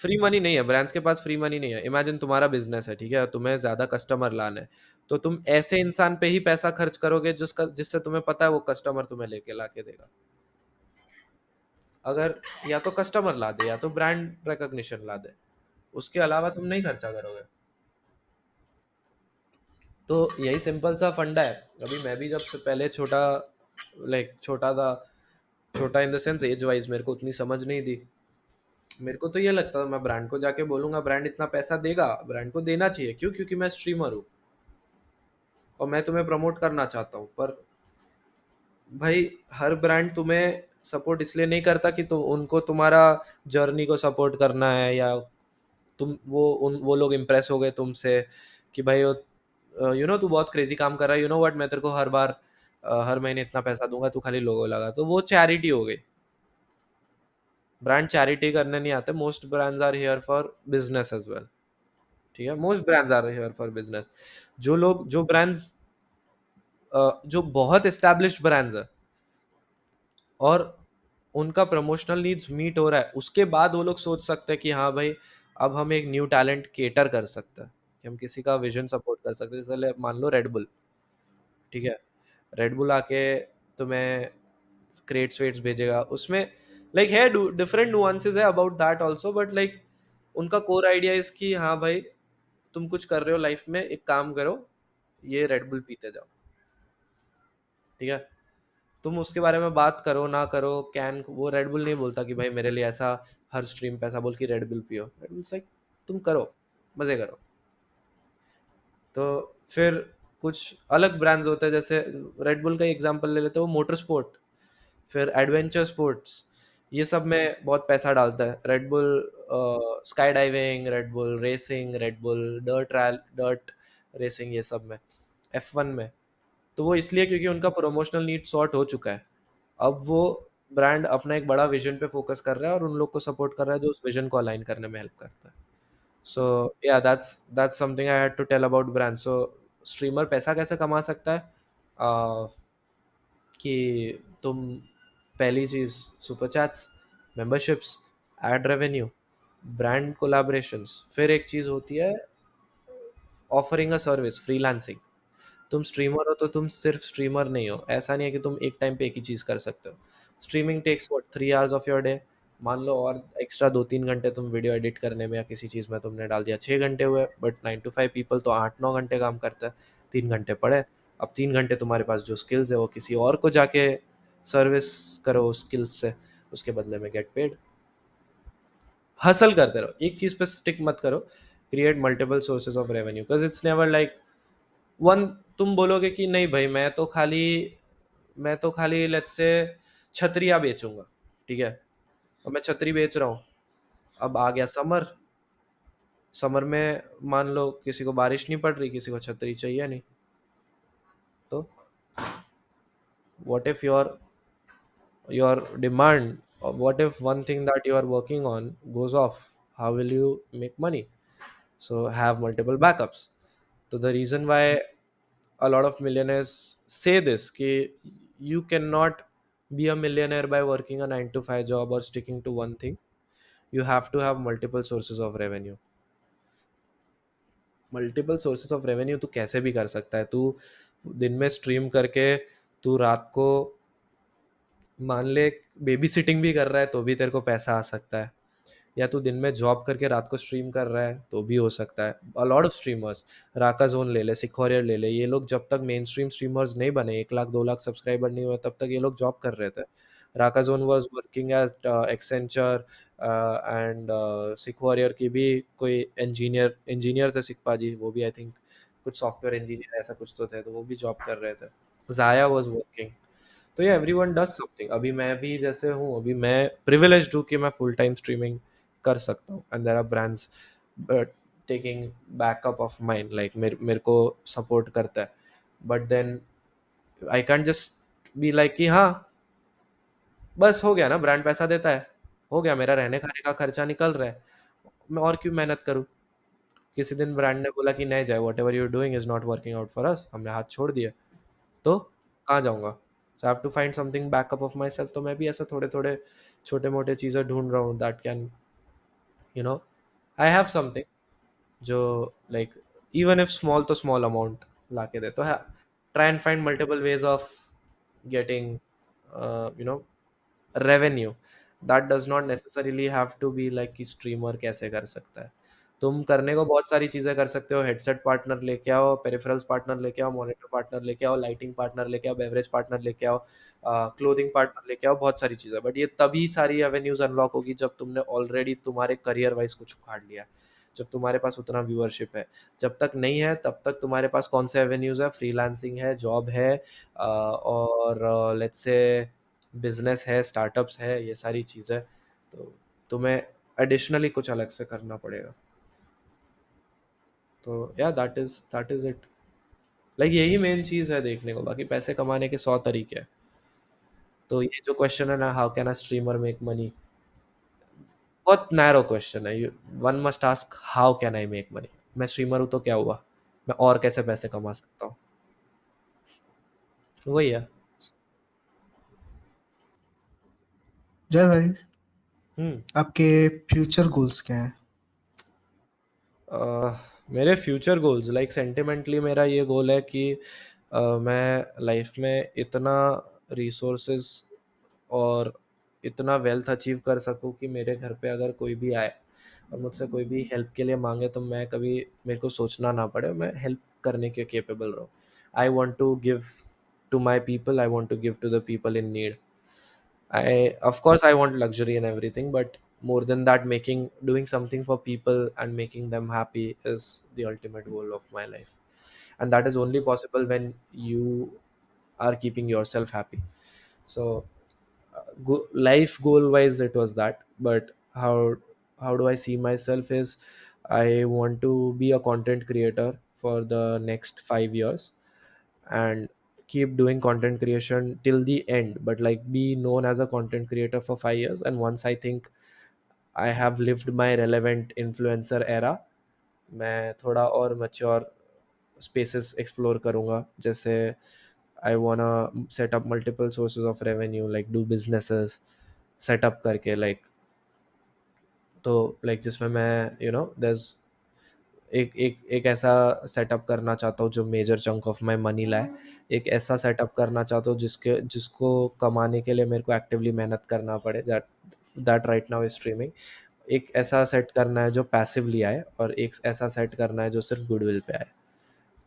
फ्री मनी नहीं है, ब्रांड्स के पास फ्री मनी नहीं है। इमेजिन तुम्हारा बिजनेस है, ठीक है, तुम्हें ज्यादा कस्टमर लाना है, तो तुम ऐसे इंसान पे ही पैसा खर्च करोगे जिससे तुम्हें पता है वो कस्टमर तुम्हें लेके लाके देगा। अगर या तो कस्टमर ला दे या तो ब्रांड रिकॉग्निशन ला दे, उसके अलावा तुम नहीं खर्चा करोगे। तो यही सिंपल सा फंडा है। अभी मैं भी जब से पहले छोटा, लाइक छोटा था, छोटा in the sense age wise मेरे को उतनी समझ नहीं थी, मेरे को तो ये लगता है, मैं ब्रांड को जाके बोलूंगा, ब्रांड इतना पैसा देगा, ब्रांड को देना चाहिए, क्यों? क्योंकि मैं स्ट्रीमर हूँ और मैं तुम्हें प्रमोट करना चाहता हूँ। पर भाई, हर ब्रांड तुम्हें सपोर्ट इसलिए नहीं करता कि तुम उनको तुम्हारा जर्नी को सपोर्ट करना है, या तुम वो लोग इम्प्रेस हो गए तुमसे कि भाई यू नो तू बहुत क्रेजी काम कर रहा है, यू नो व्हाट, मैं तेरे को हर बार हर महीने इतना पैसा दूंगा, तू खाली लोगो लगा, तो वो चैरिटी हो गई। ब्रांड चैरिटी करने नहीं आते, most brands are here for business as well. ठीक है, most brands are here for business. जो ब्रांड्स जो बहुत एस्टैब्लिश्ड ब्रांड्स है और उनका प्रमोशनल नीड्स मीट हो रहा है, उसके बाद वो लोग सोच सकते हैं कि हाँ भाई, अब हम एक न्यू टैलेंट केटर कर सकते हैं, कि हम किसी का विजन सपोर्ट कर सकते हैं। जैसे मान लो रेड बुल, ठीक है, रेड बुल आके तुम्हें क्रेट्स वेट्स भेजेगा, उसमें लाइक है डिफरेंट नुआंसेस है about that also, but like उनका कोर आइडिया इज कि हाँ भाई, तुम कुछ कर रहे हो लाइफ में, एक काम करो, ये रेड बुल पीते जाओ। ठीक है, तुम उसके बारे में बात करो ना करो, कैन वो रेड बुल नहीं बोलता कि भाई मेरे लिए ऐसा हर स्ट्रीम पे ऐसा बोल कि रेड बुल पियो, रेड बुल लाइक तुम करो, मजे करो। तो फिर कुछ अलग ब्रांड्स होते हैं, जैसे रेड बुल का एग्जांपल ले लेते हो, मोटर स्पोर्ट, फिर एडवेंचर स्पोर्ट्स, ये सब में बहुत पैसा डालता है red bull. Sky diving, red bull racing, red bull dirt racing, ये सब में, F1 में। तो वो इसलिए क्योंकि उनका प्रमोशनल नीड सॉर्ट हो चुका है। अब वो ब्रांड अपना एक बड़ा विजन पे फोकस कर रहा है और उन लोग को सपोर्ट कर रहा है जो उस विजन को अलाइन करने में हेल्प करता है। सो या that's something I had to tell about brand. So streamer पैसा कैसे कमा सकता है? कि तुम, पहली चीज, super chats, memberships, ad revenue, brand collaborations. फिर एक चीज होती है ऑफरिंग अ सर्विस, फ्रीलांसिंग। तुम स्ट्रीमर हो तो तुम सिर्फ स्ट्रीमर नहीं हो, ऐसा नहीं है कि तुम एक टाइम पे एक ही चीज कर सकते हो। Streaming takes what 3 hours of your day, मान लो, और एक्स्ट्रा 2-3 घंटे तुम वीडियो एडिट करने में या किसी चीज में तुमने डाल दिया, 6 घंटे हुए। बट 9 to 5 पीपल तो 8-9 घंटे काम करते हैं, 3 घंटे पड़े। अब 3 घंटे तुम्हारे पास जो स्किल्स है वो किसी और को जाके सर्विस करो उस स्किल्स से, उसके बदले में गेट पेड। हसल करते रहो, एक चीज पे स्टिक मत करो। Create multiple sources of revenue, because it's never like one. तुम बोलोगे कि नहीं भाई, मैं तो खाली लेट्स से छतरियाँ बेचूंगा, ठीक है, और मैं छतरी बेच रहा हूँ। अब आ गया समर, समर में मान लो किसी को बारिश नहीं पड़ रही, किसी को छतरी चाहिए नहीं, तो what if your demand, what if one thing that you are working on goes off? How will you make money? So have multiple backups. So the reason why a lot of millionaires say this, कि you cannot be a millionaire by working a 9 to 5 job or sticking to one thing. You have to have multiple sources of revenue. Multiple sources of revenue तू कैसे भी कर सकता है। तू दिन में स्ट्रीम करके, तू रात को मान ले बेबी सिटिंग भी कर रहा है तो भी तेरे को पैसा आ सकता है, या तू दिन में जॉब करके रात को स्ट्रीम कर रहा है तो भी हो सकता है। अ lot of streamers, Raka zone ले ले, सिखोरियर ले ले, ये लोग जब तक मेन स्ट्रीम स्ट्रीमर्स नहीं बने, 1 लाख 2 लाख सब्सक्राइबर नहीं हुए, तब तक ये लोग जॉब कर रहे थे। Raka zone was working as Accenture and सिखोरियर की भी कोई इंजीनियर इंजीनियर थे सिखपा जी, वो भी आई थिंक कुछ सॉफ्टवेयर इंजीनियर ऐसा कुछ तो थे, तो वो भी जॉब कर रहे थे। जाया वॉज वर्किंग। तो ये एवरीवन डज समथिंग। अभी मैं भी जैसे हूँ, अभी मैं प्रिविलेज्ड हूँ कि मैं फुल टाइम स्ट्रीमिंग कर सकता हूँ, and there are brands taking backup of mind, like मेरे मेरे को सपोर्ट करता है। But then I can't just be like कि हाँ, बस हो गया ना, ब्रांड पैसा देता है, हो गया, मेरा रहने खाने का खर्चा निकल रहा है, मैं और क्यों मेहनत करूँ? किसी दिन ब्रांड ने बोला कि नहीं जाए, whatever you're doing is not working out for us, हमने हाथ छोड़ दिया, तो कहाँ जाऊँगा? So I have to find something backup of myself. तो मैं भी ऐसे थोड़े थोड़े छोटे मोटे चीज़ें ढूंढ रहा हूँ that can, you know, I have something जो, लाइक, इवन इफ स्मॉल तो स्मॉल अमाउंट ला के दे, तो है, try and find multiple ways of getting, you know, revenue. That does not necessarily have to be like कि streamer कैसे कर सकता है। तुम करने को बहुत सारी चीज़ें कर सकते हो, हेडसेट पार्टनर लेके आओ, पेरिफेरल्स पार्टनर लेके आओ, मॉनिटर पार्टनर लेके आओ, लाइटिंग पार्टनर लेके आओ, बेवरेज पार्टनर लेके आओ, क्लोथिंग पार्टनर लेके आओ, बहुत सारी चीज़ें। बट ये तभी सारी एवेन्यूज़ अनलॉक होगी जब तुमने ऑलरेडी तुम्हारे करियर वाइज़ कुछ उखाड़ लिया है, जब तुम्हारे पास उतना व्यूअरशिप है। जब तक नहीं है तब तक तुम्हारे पास कौन से एवेन्यूज़ है, फ्रीलांसिंग है, जॉब है, और लेट्स से बिज़नेस है, स्टार्टअप्स है, ये सारी चीज़ें। तो तुम्हें एडिशनली कुछ अलग से करना पड़ेगा। तो या दैट इज़ इट। लाइक यही मेन चीज़ है देखने को, बाकी पैसे कमाने के 100 तरीके हैं। तो ये जो क्वेश्चन है ना, how can a streamer make money, बहुत नैरो क्वेश्चन है। One must ask how can I make money. मैं स्ट्रीमर हूँ तो क्या हुआ, मैं और कैसे पैसे कमा सकता हूँ, वही है। जय भाई, हम्म। आपके फ्यूचर गोल्स क्या हैं? मेरे फ्यूचर गोल्स, लाइक सेंटिमेंटली मेरा ये गोल है कि मैं लाइफ में इतना रिसोर्सेज और इतना वेल्थ अचीव कर सकूं कि मेरे घर पे अगर कोई भी आए और मुझसे कोई भी हेल्प के लिए मांगे तो मैं कभी, मेरे को सोचना ना पड़े, मैं हेल्प करने के केपेबल रहूं। I want to give to my people, I want to give to the people in need. Of course, I want luxury and everything, but more than that, doing something for people and making them happy is the ultimate goal of my life. And that is only possible when you are keeping yourself happy. So, life goal wise, it was that. But how do I see myself is, I want to be a content creator for the next 5 years and keep doing content creation till the end, but like be known as a content creator for 5 years. And once I think I have lived my relevant influencer era, मैं थोड़ा और mature spaces explore करूँगा, जैसे I wanna set up multiple sources of revenue, like do businesses, set up करके, like, तो like जिसमें मैं there's एक एक एक ऐसा सेटअप करना चाहता हूँ जो major chunk of my money लाए। एक ऐसा सेटअप करना चाहता हूँ जिसको कमाने के लिए मेरे को एक्टिवली मेहनत करना पड़े, that that right now is streaming. एक ऐसा सेट करना है जो पैसिवली आए, और एक ऐसा सेट करना है जो सिर्फ गुडविल पे आए।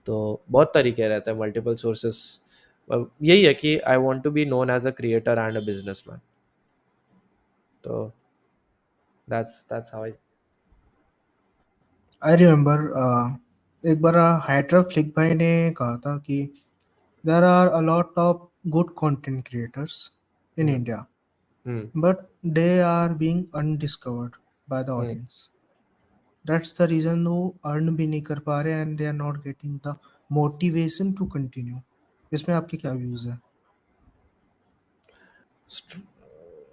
तो बहुत तरीके रहते हैं, मल्टीपल सोर्सेस। यही है कि I want to be known as a creator and a businessman. तो that's how I. I remember एक बार हाइड्रा फ्लिक भाई ने कहा था कि there are a lot of good content creators in hmm. India, hmm. But they are being undiscovered by the hmm. Audience. That's the reason वो earn भी नहीं कर पा रहे and they are not getting the motivation to continue. इसमें आपके क्या views है?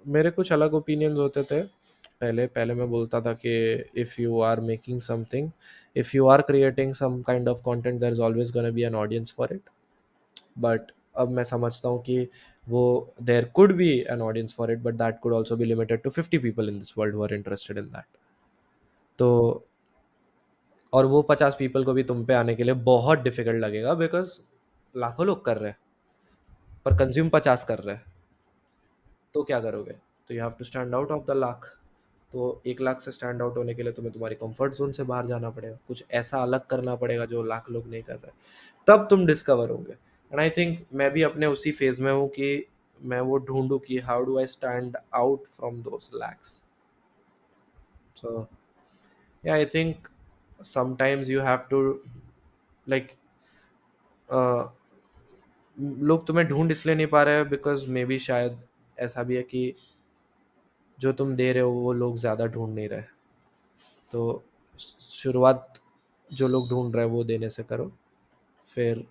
मेरे कुछ अलग ओपिनियंस होते थे। पहले पहले मैं बोलता था कि if you are making something, if you are creating some kind of content, there is always gonna be an audience for it. But अब मैं समझता हूँ कि वो, there could be an audience for it, but that could also be limited to 50 people in this world who are interested in that. तो और वो 50 people को भी तुम पे आने के लिए बहुत डिफिकल्ट लगेगा, बिकॉज लाखों लोग कर रहे हैं पर कंज्यूम 50 कर रहे हैं। तो क्या करोगे? तो you have to stand out of the lakh. तो 1 लाख से स्टैंड आउट होने के लिए तुम्हें तुम्हारी कंफर्ट जोन से बाहर जाना पड़ेगा, कुछ ऐसा अलग करना पड़ेगा जो लाख लोग नहीं कर रहे, तब तुम डिस्कवर होंगे। एंड आई थिंक मैं भी अपने उसी फेज में हूँ कि मैं वो ढूंढूं कि how do I stand out from those lakhs. So yeah I think sometimes you have to, like, लोग तुम्हें ढूंढ इसलिए नहीं पा रहे हैं बिकॉज मे बी शायद ऐसा भी है कि जो तुम दे रहे हो वो लोग ज़्यादा ढूंढ नहीं रहे। तो शुरुआत जो लोग ढूंढ रहे हैं वो देने से करो, फिर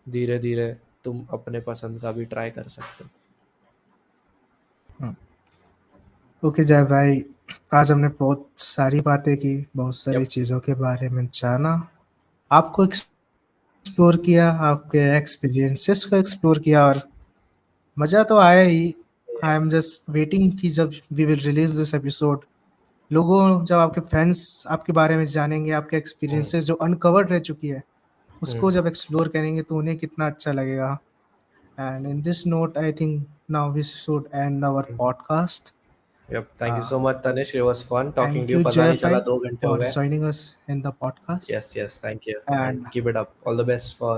धीरे धीरे तुम अपने पसंद का भी ट्राई कर सकते हो। ओके जय भाई, आज हमने बहुत सारी बातें की, बहुत सारी यप। चीज़ों के बारे में जाना, आपको एक्सप्लोर किया, आपके एक्सपीरियंसेस को एक्सप्लोर किया, और मज़ा तो आया ही। आई एम जस्ट वेटिंग कि जब we will release this episode, लोगों, जब आपके फैंस आपके बारे में जानेंगे, आपके हम्म। एक्सपीरियंसेस जो अनकवर्ड रह चुकी है उसको हम्म। जब एक्सप्लोर करेंगे तो उन्हें कितना अच्छा लगेगा। And in this note I think now we should end our hmm. Podcast. Yep. Thank you Uh, so much, Tanish. It was fun talking Thank to you. you, पता Jay नहीं चला bhai, 2 घंटे हो for गए. joining us in the podcast. Yes, yes. Thank you, And and keep it up. All the best for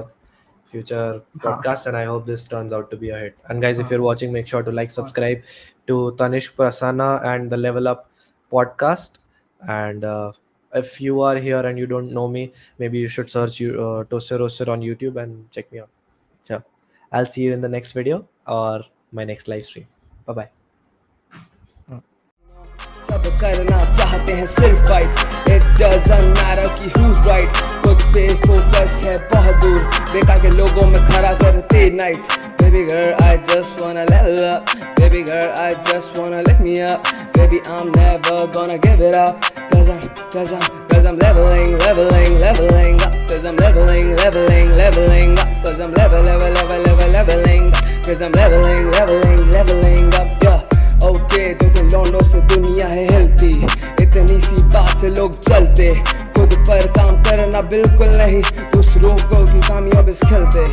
future हाँ, podcast, and I hope this turns out to be a hit. And guys, if हाँ, you're watching, make sure to like, और subscribe to Tanish Prasanna and the Level Up podcast. And if you are here and you don't know me, maybe you should search you Toaster Roaster on YouTube and check me out. So I'll see you in the next video or my next live stream. Bye bye. सब करना चाहते हैं सिर्फ fight it doesn't matter कि who's right खुद पे focus है बहुत दूर बेकार के लोगों में खड़ा करते nights baby girl I just wanna level up baby girl I just wanna lift me up baby I'm never gonna give it up cause I'm leveling up cause I'm leveling up cause I'm leveling up cause I'm leveling up yeah okay दो तीन लौंडों से दुनिया है हिलती इतनी सी बात से लोग चलते खुद पर काम करना बिल्कुल नहीं दूसरों को की कामयाबी खिलते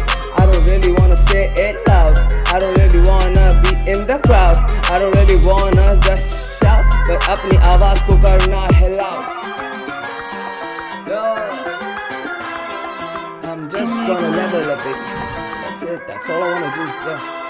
I don't really wanna say it loud I don't really wanna be in the crowd I don't really wanna just shout but अपनी आवाज को करना है loud I'm just gonna level up baby that's it that's all I wanna do yeah